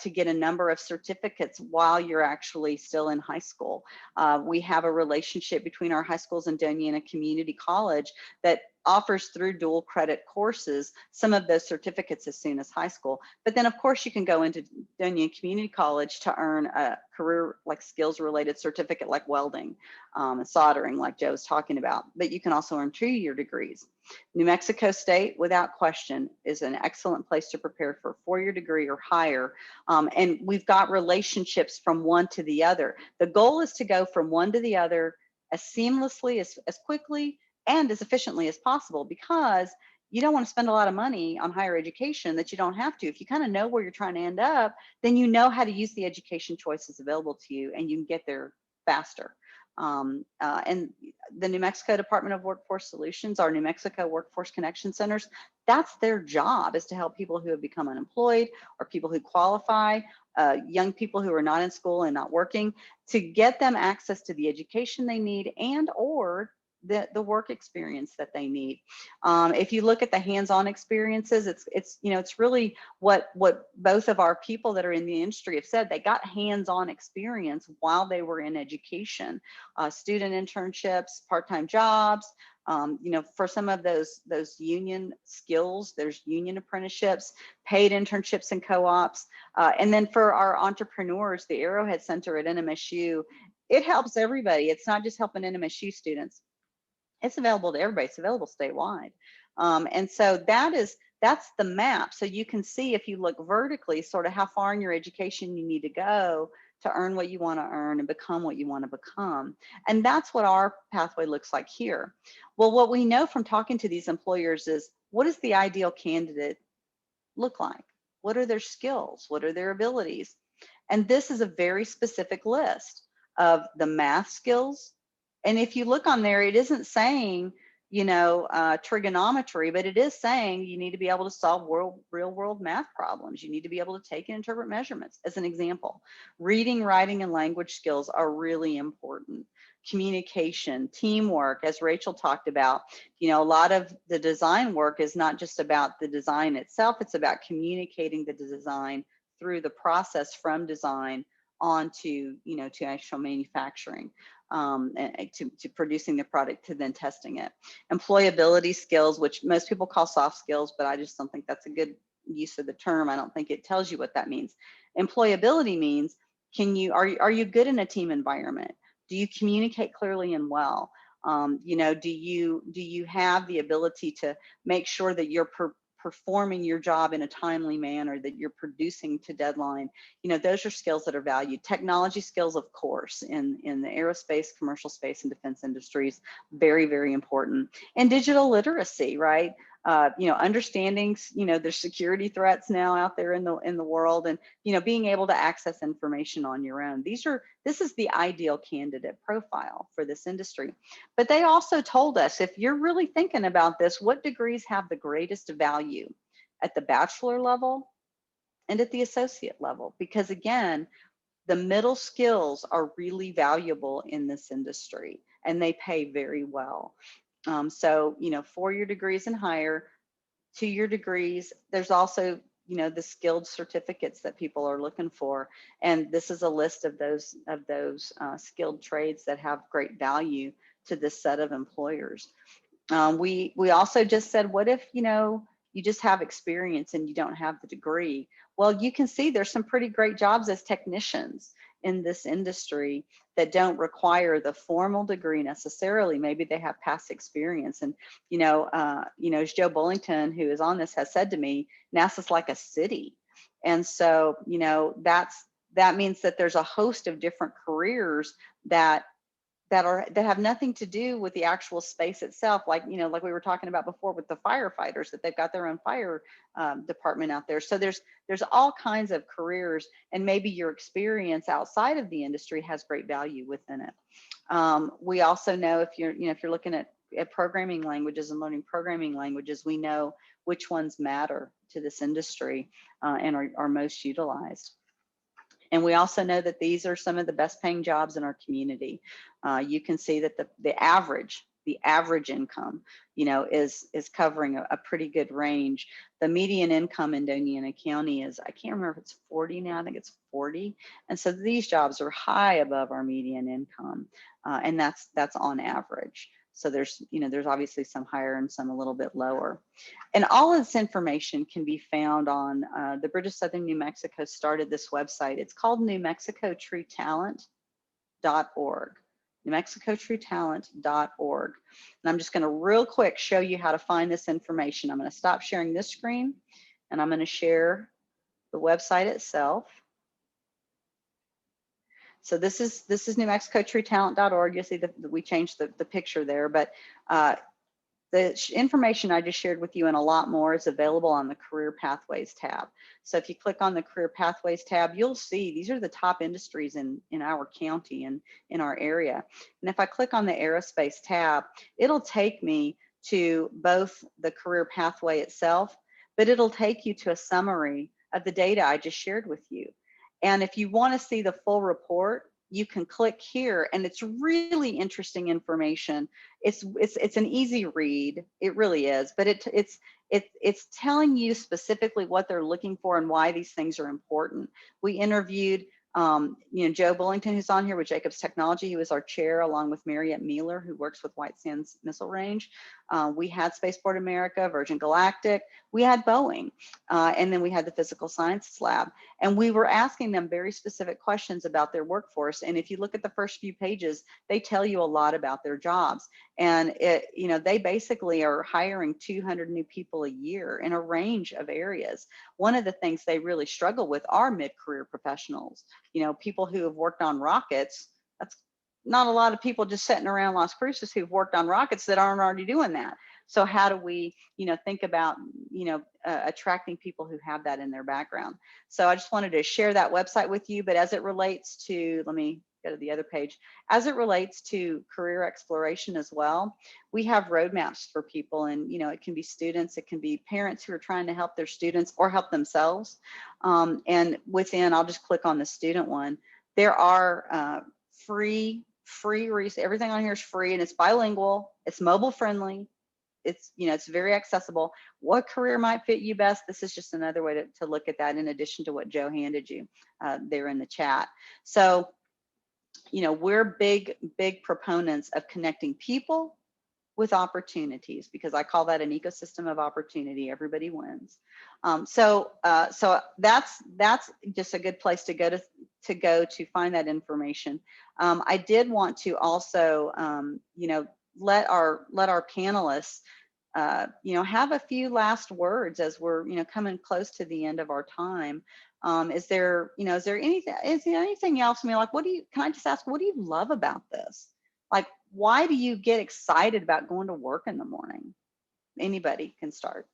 Speaker 1: to get a number of certificates while you're actually still in high school. We have a relationship between our high schools and Doña Ana Community College that offers through dual credit courses some of those certificates as soon as high school. But then of course you can go into Doña Ana Community College to earn a career like skills related certificate like welding, soldering like Joe's talking about, but you can also earn 2-year degrees. New Mexico State, without question, is an excellent place to prepare for a 4-year degree or higher. And we've got relationships from one to the other. The goal is to go from one to the other as seamlessly, as quickly, and as efficiently as possible, because you don't want to spend a lot of money on higher education that you don't have to. If you kind of know where you're trying to end up, then you know how to use the education choices available to you, and you can get there faster. And the New Mexico Department of Workforce Solutions, our New Mexico Workforce Connection Centers, that's their job, is to help people who have become unemployed or people who qualify, young people who are not in school and not working, to get them access to the education they need and or the work experience that they need. If you look at the hands-on experiences, it's really what both of our people that are in the industry have said. They got hands-on experience while they were in education, student internships, part-time jobs. For some of those union skills, there's union apprenticeships, paid internships and co-ops. And then for our entrepreneurs, the Arrowhead Center at NMSU, it helps everybody. It's not just helping NMSU students. It's available to everybody. It's available statewide. And so that's the map. So you can see, if you look vertically, sort of how far in your education you need to go to earn what you want to earn and become what you want to become. And that's what our pathway looks like here. Well, what we know from talking to these employers is, what does the ideal candidate look like? What are their skills? What are their abilities? And this is a very specific list of the math skills. And if you look on there, it isn't saying, you know, trigonometry, but it is saying you need to be able to solve real world math problems. You need to be able to take and interpret measurements, as an example. Reading, writing, and language skills are really important. Communication, teamwork, as Rachel talked about, you know, a lot of the design work is not just about the design itself, it's about communicating the design through the process from design on to, you know, to actual manufacturing, and to producing the product, to then testing it. Employability skills, which most people call soft skills, but I just don't think that's a good use of the term. I don't think it tells you what that means. Employability means, are you good in a team environment? Do you communicate clearly and well? You know, do you have the ability to make sure that you're performing your job in a timely manner, that you're producing to deadline? You know, those are skills that are valued. Technology skills, of course, in the aerospace, commercial space, and defense industries, very, very important. And digital literacy, right? You know, understanding, you know, there's security threats now out there in the world, and, you know, being able to access information on your own. This is the ideal candidate profile for this industry. But they also told us, if you're really thinking about this, what degrees have the greatest value at the bachelor level and at the associate level? Because again, the middle skills are really valuable in this industry, and they pay very well. So, you know, 4-year degrees and higher, 2-year degrees. There's also, you know, the skilled certificates that people are looking for. And this is a list of those skilled trades that have great value to this set of employers. We also just said, what if, you know, you just have experience and you don't have the degree? Well, you can see there's some pretty great jobs as technicians in this industry that don't require the formal degree necessarily. Maybe they have past experience. And, you know, as Joe Bullington, who is on this, has said to me, NASA's like a city. And so, you know, that means that there's a host of different careers that have nothing to do with the actual space itself, like, you know, like we were talking about before with the firefighters, that they've got their own fire department out there. So there's all kinds of careers, and maybe your experience outside of the industry has great value within it. We also know, if you're looking at programming languages and learning programming languages, we know which ones matter to this industry and are most utilized. And we also know that these are some of the best paying jobs in our community. You can see that the average income, you know, is covering a pretty good range. The median income in Doña County is, I can't remember if it's 40 now, I think it's 40. And so these jobs are high above our median income. And that's on average. So there's obviously some higher and some a little bit lower. And all of this information can be found on the British Southern New Mexico started this website. It's called newmexicotruetalent.org, newmexicotruetalent.org. And I'm just going to real quick show you how to find this information. I'm going to stop sharing this screen, and I'm going to share the website itself. So this is newmexicotruetalent.org. You'll see that we changed the picture there, but the information I just shared with you and a lot more is available on the Career Pathways tab. So if you click on the Career Pathways tab, you'll see these are the top industries in our county and in our area. And if I click on the Aerospace tab, it'll take me to both the career pathway itself, but it'll take you to a summary of the data I just shared with you. And if you want to see the full report, you can click here, and it's really interesting information. It's an easy read, it really is, but it's telling you specifically what they're looking for and why these things are important. We interviewed Joe Bullington, who's on here with Jacobs Technology. He was our chair, along with Mariette Mealer, who works with White Sands Missile Range. We had Spaceport America, Virgin Galactic, we had Boeing, and then we had the Physical Sciences Lab. And we were asking them very specific questions about their workforce. And if you look at the first few pages, they tell you a lot about their jobs. And they basically are hiring 200 new people a year in a range of areas. One of the things they really struggle with are mid-career professionals. You know, people who have worked on rockets. That's not a lot of people just sitting around Las Cruces who've worked on rockets that aren't already doing that. So how do we, think about, attracting people who have that in their background? So I just wanted to share that website with you. But as it relates to, let me go to the other page, as it relates to career exploration as well, we have roadmaps for people, and it can be students, it can be parents who are trying to help their students or help themselves. And within, I'll just click on the student one. There are free everything on here is free, and it's bilingual, it's mobile friendly, it's very accessible. What career might fit you best? This is just another way to look at that, in addition to what Joe handed you there in the chat. So we're big proponents of connecting people with opportunities, because I call that an ecosystem of opportunity. Everybody wins. So that's just a good place to go to find that information. I did want to also, let our panelists, have a few last words as we're, coming close to the end of our time. Is there anything else? I mean, like, can I just ask, what do you love about this? Like, why do you get excited about going to work in the morning? Anybody can start.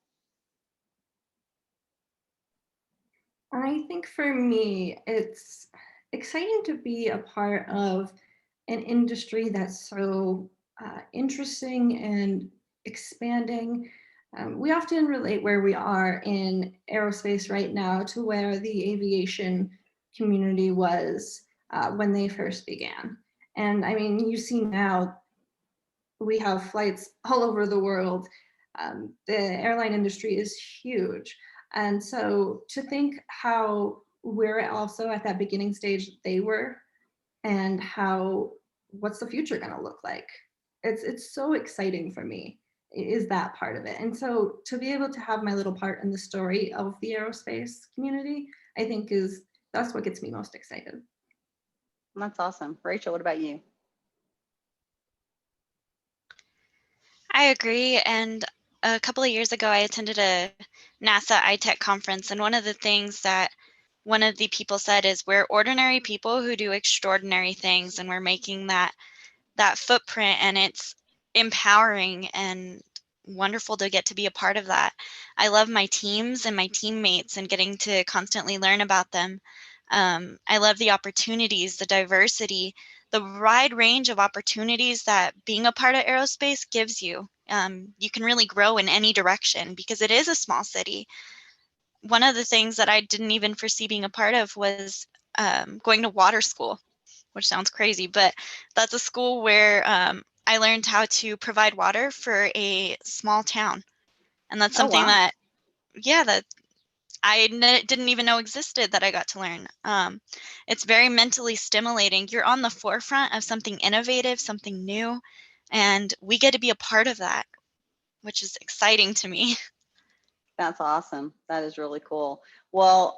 Speaker 3: I think for me, it's exciting to be a part of an industry that's so interesting and expanding. We often relate where we are in aerospace right now to where the aviation community was when they first began. And I mean, you see now we have flights all over the world. The airline industry is huge. And so to think how we're also at that beginning stage they were, and what's the future going to look like? It's so exciting for me, is that part of it. And so to be able to have my little part in the story of the aerospace community, I think that's what gets me most excited.
Speaker 1: That's awesome. Rachel, what about you?
Speaker 4: I agree. And a couple of years ago, I attended a NASA iTech conference. And one of the things that one of the people said is, we're ordinary people who do extraordinary things, and we're making that footprint, and it's empowering and wonderful to get to be a part of that. I love my teams and my teammates and getting to constantly learn about them. I love the opportunities, the diversity, the wide range of opportunities that being a part of aerospace gives you. You can really grow in any direction because it is a small city. One of the things that I didn't even foresee being a part of was going to water school, which sounds crazy, but that's a school where I learned how to provide water for a small town. And that's something that I didn't even know existed, that I got to learn. It's very mentally stimulating. You're on the forefront of something innovative, something new, and we get to be a part of that, which is exciting to me.
Speaker 1: That's awesome. That is really cool. Well,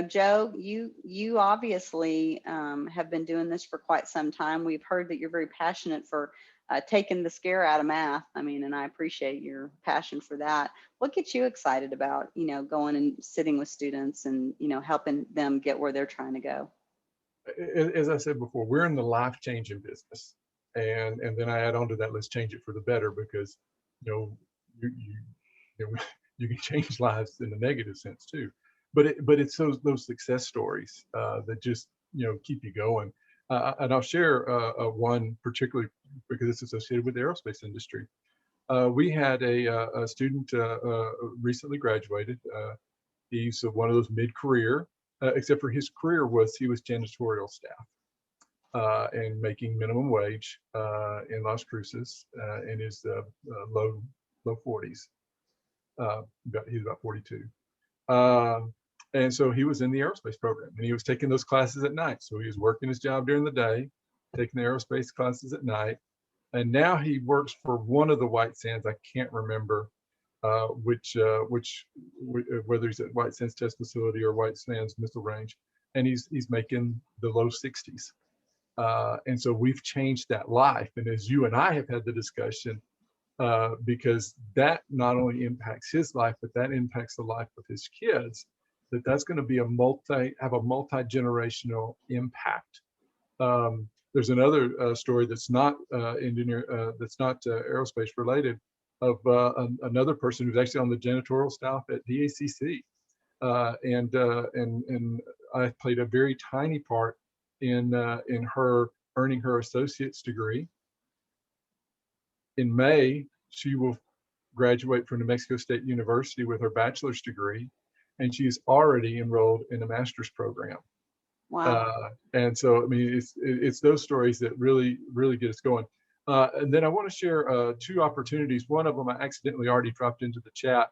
Speaker 1: Joe, you obviously have been doing this for quite some time. We've heard that you're very passionate for taking the scare out of math. I mean, and I appreciate your passion for that. What gets you excited about, going and sitting with students and, helping them get where they're trying to go?
Speaker 5: As I said before, we're in the life-changing business. And then I add on to that, let's change it for the better, because, you can change lives in a negative sense too. But it's those success stories that just, keep you going. And I'll share one particularly because it's associated with the aerospace industry. We had a student recently graduated. He's one of those mid-career, except for his career he was janitorial staff and making minimum wage in Las Cruces in his low 40s. He's about 42. And so he was in the aerospace program, and he was taking those classes at night. So he was working his job during the day, taking the aerospace classes at night. And now he works for one of the White Sands. I can't remember whether he's at White Sands Test Facility or White Sands Missile Range, and he's making the low 60s. And so we've changed that life. And as you and I have had the discussion, because that not only impacts his life, but that impacts the life of his kids, that's going to be have a multi-generational impact. There's another story that's not aerospace related, another person who's actually on the janitorial staff at DACC. And I played a very tiny part in her earning her associate's degree. In May, she will graduate from New Mexico State University with her bachelor's degree, and she's already enrolled in a master's program.
Speaker 1: Wow.
Speaker 5: And so, I mean, it's those stories that really get us going. And then I want to share 2 opportunities. One of them I accidentally already dropped into the chat.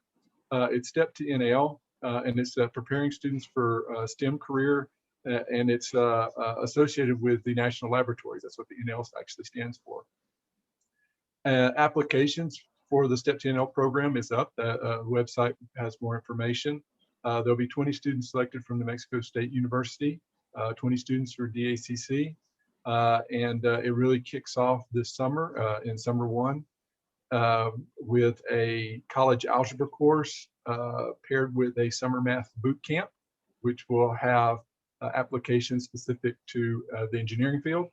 Speaker 5: It's Step to NL, and it's preparing students for STEM career, and it's associated with the National Laboratories. That's what the NL actually stands for. Applications for the Step to NL program is up. The website has more information. There'll be 20 students selected from New Mexico State University, 20 students for DACC, and it really kicks off this summer in summer 1 with a college algebra course paired with a summer math boot camp, which will have applications specific to the engineering field.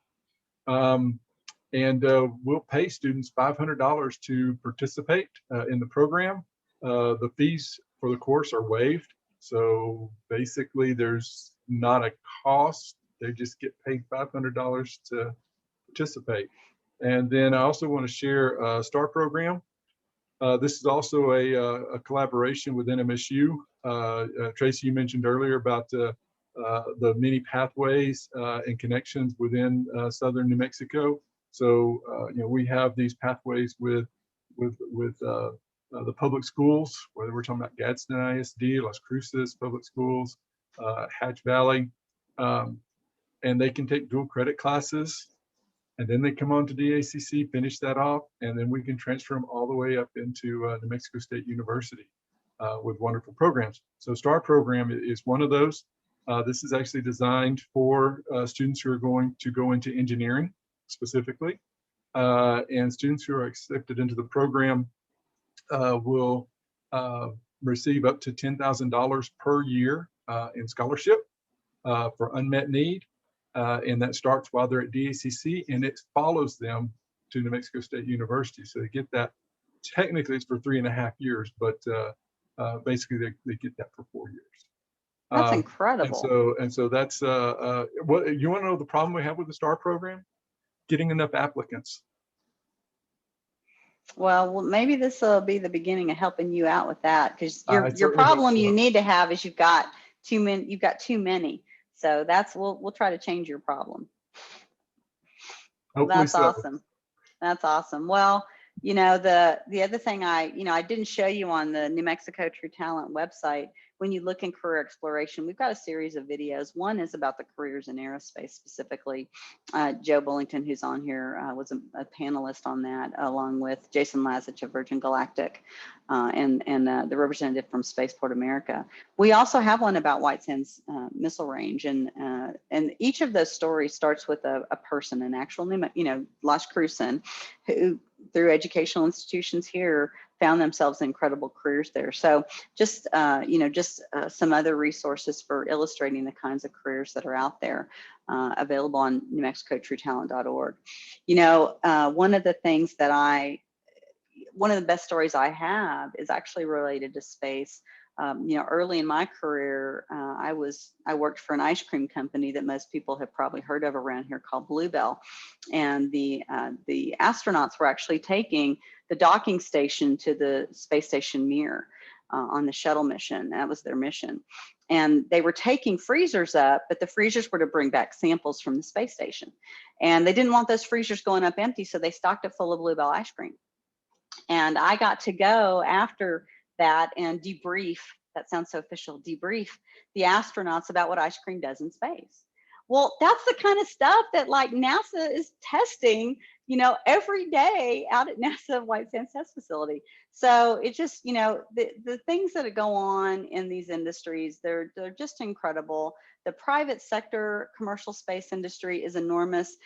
Speaker 5: And we'll pay students $500 to participate in the program. The fees for the course are waived. So basically there's not a cost. They just get paid $500 to participate. And then I also want to share a STAR program. This is also a collaboration with NMSU. Tracy, you mentioned earlier about the many pathways and connections within southern New Mexico. So we have these pathways with the public schools, whether we're talking about Gadsden ISD, Las Cruces Public Schools, Hatch Valley, and they can take dual credit classes, and then they come on to DACC, finish that off, and then we can transfer them all the way up into New Mexico State University with wonderful programs. So STAR program is one of those. This is actually designed for students who are going to go into engineering specifically, and students who are accepted into the program will receive up to $10,000 per year in scholarship for unmet need. And that starts while they're at DACC, and it follows them to New Mexico State University. So they get that, technically it's for 3.5 years, but basically they get that for 4 years.
Speaker 1: That's incredible.
Speaker 5: And so that's, what you want to know the problem we have with the STAR program? Getting enough applicants.
Speaker 1: Well, maybe this will be the beginning of helping you out with that, because your
Speaker 5: hope
Speaker 1: problem
Speaker 5: so.
Speaker 1: you need to have is you've got too many. So that's we'll try to change your problem.
Speaker 5: Hopefully
Speaker 1: That's
Speaker 5: so.
Speaker 1: awesome. That's awesome. Well, the other thing I didn't show you on the New Mexico True Talent website. When you look in career exploration, we've got a series of videos. One is about the careers in aerospace specifically. Joe Bullington, who's on here, was a panelist on that, along with Jason Lazich of Virgin Galactic and the representative from Spaceport America. We also have one about White Sands Missile Range, and each of those stories starts with a person, an actual, Las Cruces, who through educational institutions here found themselves in incredible careers there. So just some other resources for illustrating the kinds of careers that are out there, available on NewMexicoTrueTalent.org. One of the best stories I have is actually related to space. Early in my career, I worked for an ice cream company that most people have probably heard of around here called Bluebell, and the astronauts were actually taking the docking station to the space station Mir on the shuttle mission. That was their mission, and they were taking freezers up, but the freezers were to bring back samples from the space station, and they didn't want those freezers going up empty, so they stocked it full of Bluebell ice cream. And I got to go after that and debrief, that sounds so official, debrief the astronauts about what ice cream does in space. Well, that's the kind of stuff that like NASA is testing, every day out at NASA White Sands Test Facility. So it just, the things that go on in these industries, they're just incredible. The private sector commercial space industry is enormous.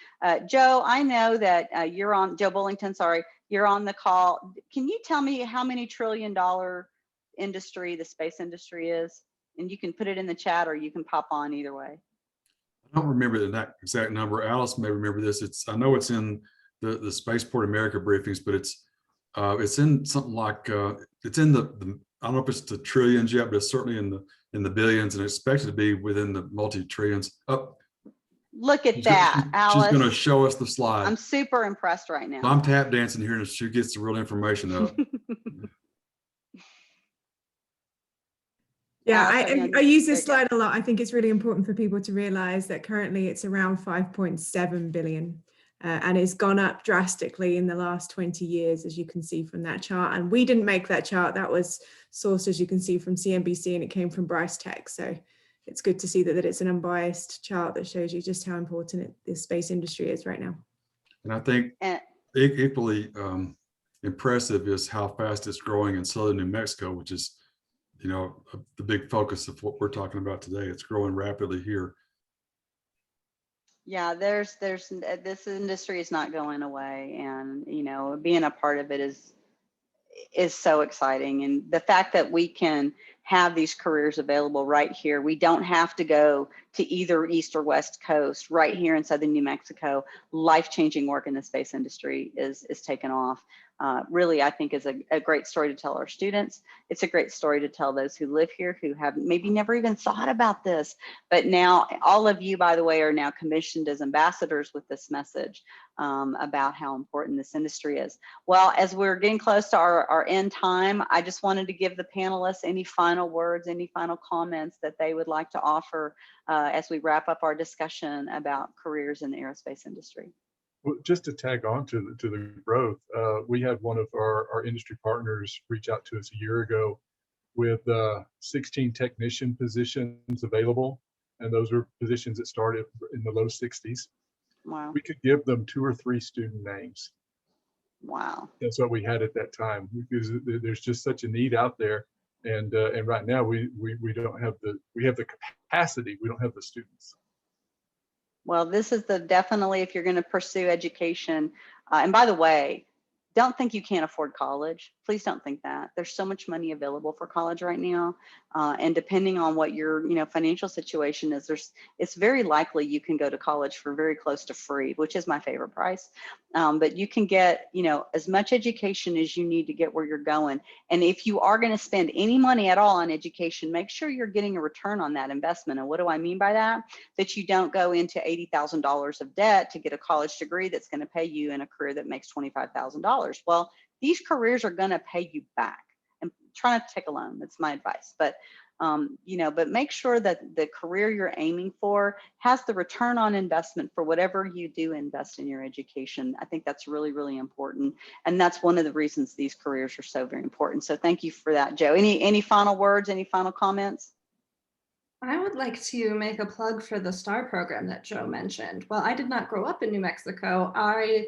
Speaker 1: Joe, I know that Joe Bullington, sorry, you're on the call. Can you tell me how many $1 trillion industry the space industry is? And you can put it in the chat or you can pop on either way.
Speaker 7: I don't remember the exact number. Alice may remember this. I know it's in the Spaceport America briefings, but it's It's in something like it's in the I don't know if it's the trillions yet, but it's certainly in the billions, and expected to be within the multi-trillions. Oh,
Speaker 1: Look at that,
Speaker 7: she's going to
Speaker 1: Alice.
Speaker 7: show us the slide.
Speaker 1: I'm super impressed right
Speaker 7: So
Speaker 1: now.
Speaker 7: I'm tap dancing here, and she gets the real information up.
Speaker 6: Yeah,
Speaker 1: Alice, have you
Speaker 6: I use this
Speaker 1: there you
Speaker 6: slide a lot. I think it's really important for people to realize that currently it's around 5.7 billion. And it's gone up drastically in the last 20 years, as you can see from that chart. And we didn't make that chart. That was sourced, as you can see, from CNBC, and it came from Bryce Tech. So it's good to see that it's an unbiased chart that shows you just how important the space industry is right now.
Speaker 7: And I think equally impressive is how fast it's growing in southern New Mexico, which is, you know, the big focus of what we're talking about today. It's growing rapidly here.
Speaker 1: Yeah, there's this industry is not going away, and you know, being a part of it is so exciting. And the fact that we can have these careers available right here, we don't have to go to either east or west coast. Right here in southern New Mexico, life-changing work in the space industry is taken off. Really, I think is a great story to tell our students. It's a great story to tell those who live here who have maybe never even thought about this. But now all of you, by the way, are now commissioned as ambassadors with this message about how important this industry is. Well, as we're getting close to our end time, I just wanted to give the panelists any final words, any final comments that they would like to offer as we wrap up our discussion about careers in the aerospace industry.
Speaker 5: Well, just to tag on to the growth, we had one of our industry partners reach out to us a year ago with 16 technician positions available. And those were positions that started in the low 60s.
Speaker 1: Wow.
Speaker 5: We could give them 2 or 3 student names.
Speaker 1: Wow.
Speaker 5: That's what we had at that time, because there's just such a need out there. And right now we don't have we have the capacity, we don't have the students.
Speaker 1: Well, this is definitely, if you're going to pursue education, and by the way, don't think you can't afford college. Please don't think that. There's so much money available for college right now. And depending on what your financial situation is, it's very likely you can go to college for very close to free, which is my favorite price. But you can get as much education as you need to get where you're going. And if you are going to spend any money at all on education, make sure you're getting a return on that investment. And what do I mean by that? That you don't go into $80,000 of debt to get a college degree that's going to pay you in a career that makes $25,000. Well, these careers are going to pay you back. And try not to take a loan. That's my advice. But but make sure that the career you're aiming for has the return on investment for whatever you do invest in your education. I think that's really, really important. And that's one of the reasons these careers are so very important. So thank you for that, Joe. Any final words, any final comments?
Speaker 3: I would like to make a plug for the STAR program that Joe mentioned. While I did not grow up in New Mexico, I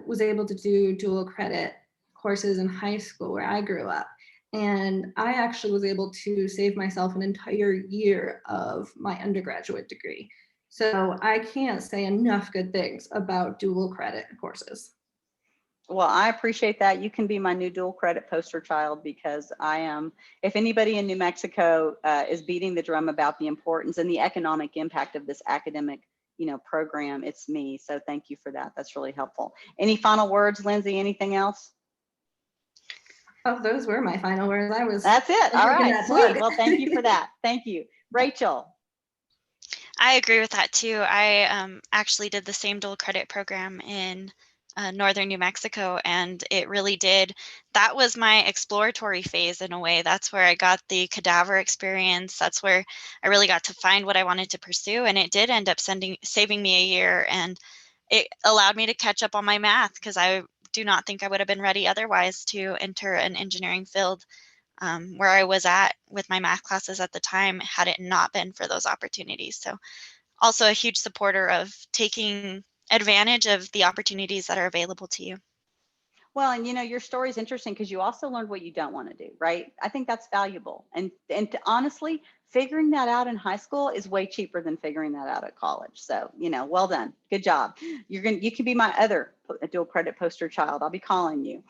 Speaker 3: was able to do dual credit courses in high school where I grew up. And I actually was able to save myself an entire year of my undergraduate degree. So I can't say enough good things about dual credit courses.
Speaker 1: Well, I appreciate that. You can be my new dual credit poster child, because I am, if anybody in New Mexico is beating the drum about the importance and the economic impact of this academic program, it's me. So thank you for that. That's really helpful. Any final words, Lindsay? Anything else?
Speaker 3: Oh, those were my final words.
Speaker 1: That's it. All right, sweet. Well, thank you for that. Thank you. Rachel.
Speaker 4: I agree with that too. I actually did the same dual credit program in northern New Mexico, and it really did. That was my exploratory phase in a way. That's where I got the cadaver experience. That's where I really got to find what I wanted to pursue, and it did end up saving me a year, and it allowed me to catch up on my math, because I do not think I would have been ready otherwise to enter an engineering field where I was at with my math classes at the time, had it not been for those opportunities. So also a huge supporter of taking advantage of the opportunities that are available to you.
Speaker 1: Well, and your story is interesting because you also learned what you don't want to do, right? I think that's valuable. And honestly, figuring that out in high school is way cheaper than figuring that out at college. So, well done. Good job. You can be my other dual credit poster child. I'll be calling you.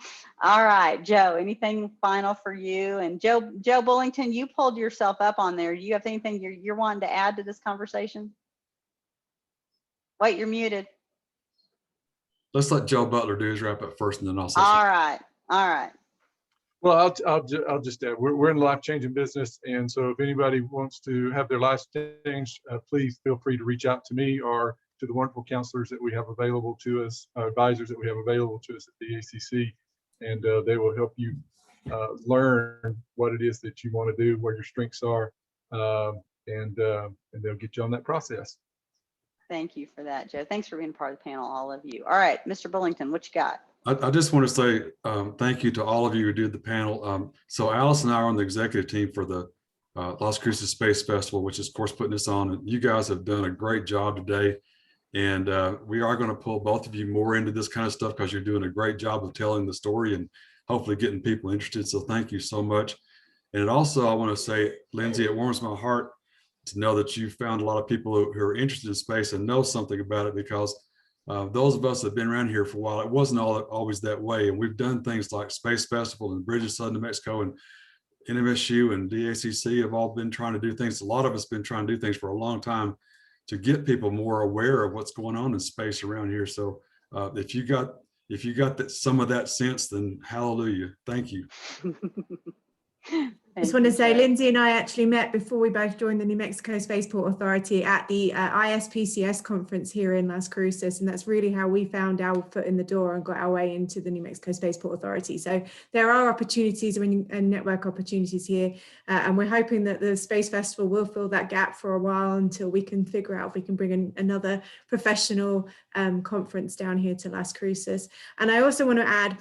Speaker 1: All right, Joe, anything final for you? And Joe Bullington, you pulled yourself up on there. Do you have anything you're wanting to add to this conversation? Wait, you're muted.
Speaker 7: Let's let Joe Butler do his wrap up first, and then I'll say
Speaker 1: All
Speaker 7: something.
Speaker 1: right. All right.
Speaker 5: Well, I'll just add, we're in life-changing business. And so if anybody wants to have their lives changed, please feel free to reach out to me or to the wonderful counselors that we have available to us, advisors that we have available to us at the ACC. And they will help you learn what it is that you want to do, where your strengths are, and they'll get you on that process.
Speaker 1: Thank you for that, Joe. Thanks for being part of the panel, all of you. All right, Mr. Bullington, what you got?
Speaker 7: I just want to say thank you to all of you who did the panel. So Alice and I are on the executive team for the Las Cruces Space Festival, which is, of course, putting this on. And you guys have done a great job today. And we are going to pull both of you more into this kind of stuff because you're doing a great job of telling the story and hopefully getting people interested. So thank you so much. And also, I want to say, Lindsay, it warms my heart to know that you found a lot of people who are interested in space and know something about it, because those of us that have been around here for a while, it wasn't always that way. And we've done things like Space Festival and Bridges, Southern New Mexico, and NMSU and DACC have all been trying to do things. A lot of us have been trying to do things for a long time to get people more aware of what's going on in space around here. So if you got some of that sense, then hallelujah. Thank you.
Speaker 6: I just want to say, Lindsay and I actually met before we both joined the New Mexico Spaceport Authority at the ISPCS conference here in Las Cruces, and that's really how we found our foot in the door and got our way into the New Mexico Spaceport Authority. So there are opportunities and network opportunities here, and we're hoping that the Space Festival will fill that gap for a while until we can figure out if we can bring in another professional conference down here to Las Cruces. And I also want to add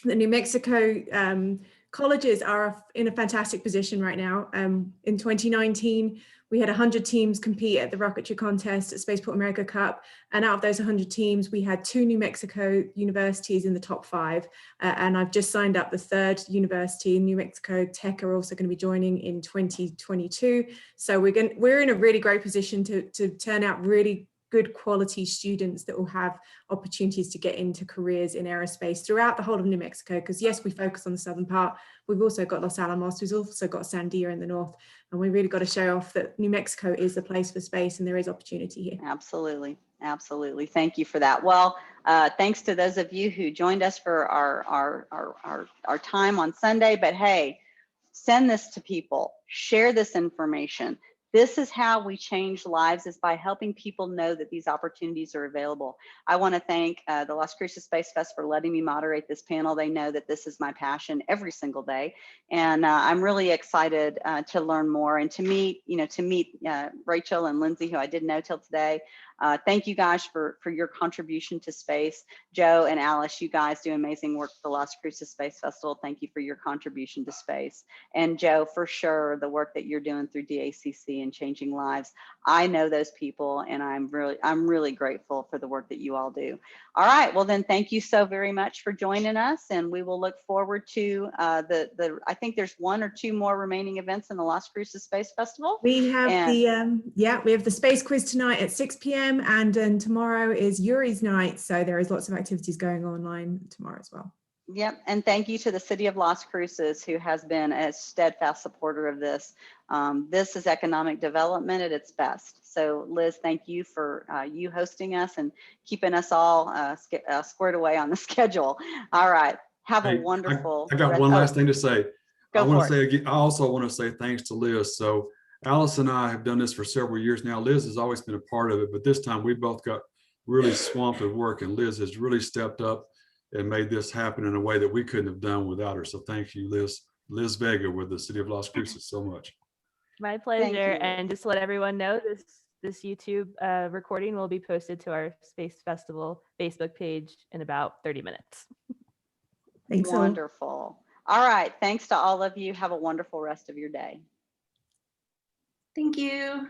Speaker 6: that New Mexico colleges are in a fantastic position right now. In 2019, we had 100 teams compete at the rocketry contest at Spaceport America Cup. And out of those 100 teams, we had 2 New Mexico universities in the top 5. And I've just signed up the 3rd university. New Mexico Tech are also going to be joining in 2022. So we're in a really great position to turn out really good quality students that will have opportunities to get into careers in aerospace throughout the whole of New Mexico. Because yes, we focus on the southern part. We've also got Los Alamos, we've also got Sandia in the north. And we really got to show off that New Mexico is the place for space and there is opportunity here.
Speaker 1: Absolutely. Absolutely. Thank you for that. Well, thanks to those of you who joined us for our time on Sunday. But hey, send this to people, share this information. This is how we change lives, is by helping people know that these opportunities are available. I want to thank the Las Cruces Space Fest for letting me moderate this panel. They know that this is my passion every single day. And I'm really excited to learn more and to meet Rachel and Lindsay, who I didn't know till today. Thank you guys for your contribution to space. Joe and Alice, you guys do amazing work for the Las Cruces Space Festival. Thank you for your contribution to space. And Joe, for sure, the work that you're doing through DACC and changing lives. I know those people, and I'm really grateful for the work that you all do. All right, well then, thank you so very much for joining us, and we will look forward to I think there's 1 or 2 more remaining events in the Las Cruces Space Festival.
Speaker 6: We have we have the space quiz tonight at 6 p.m. and then tomorrow is Yuri's night. So there is lots of activities going online tomorrow as well.
Speaker 1: Yep, and thank you to the City of Las Cruces, who has been a steadfast supporter of this. This is economic development at its best. So Liz, thank you for you hosting us and keeping us all squared away on the schedule. All right, have a wonderful.
Speaker 7: I got one last thing to say. I also want to say thanks to Liz. So Alice and I have done this for several years now. Liz has always been a part of it, but this time we both got really swamped with work, and Liz has really stepped up and made this happen in a way that we couldn't have done without her. So thank you, Liz Vega with the City of Las Cruces, so much.
Speaker 2: My pleasure. And just to let everyone know, this YouTube recording will be posted to our Space Festival Facebook page in about 30 minutes.
Speaker 6: Thanks.
Speaker 1: Wonderful. All right. Thanks to all of you. Have a wonderful rest of your day.
Speaker 3: Thank you.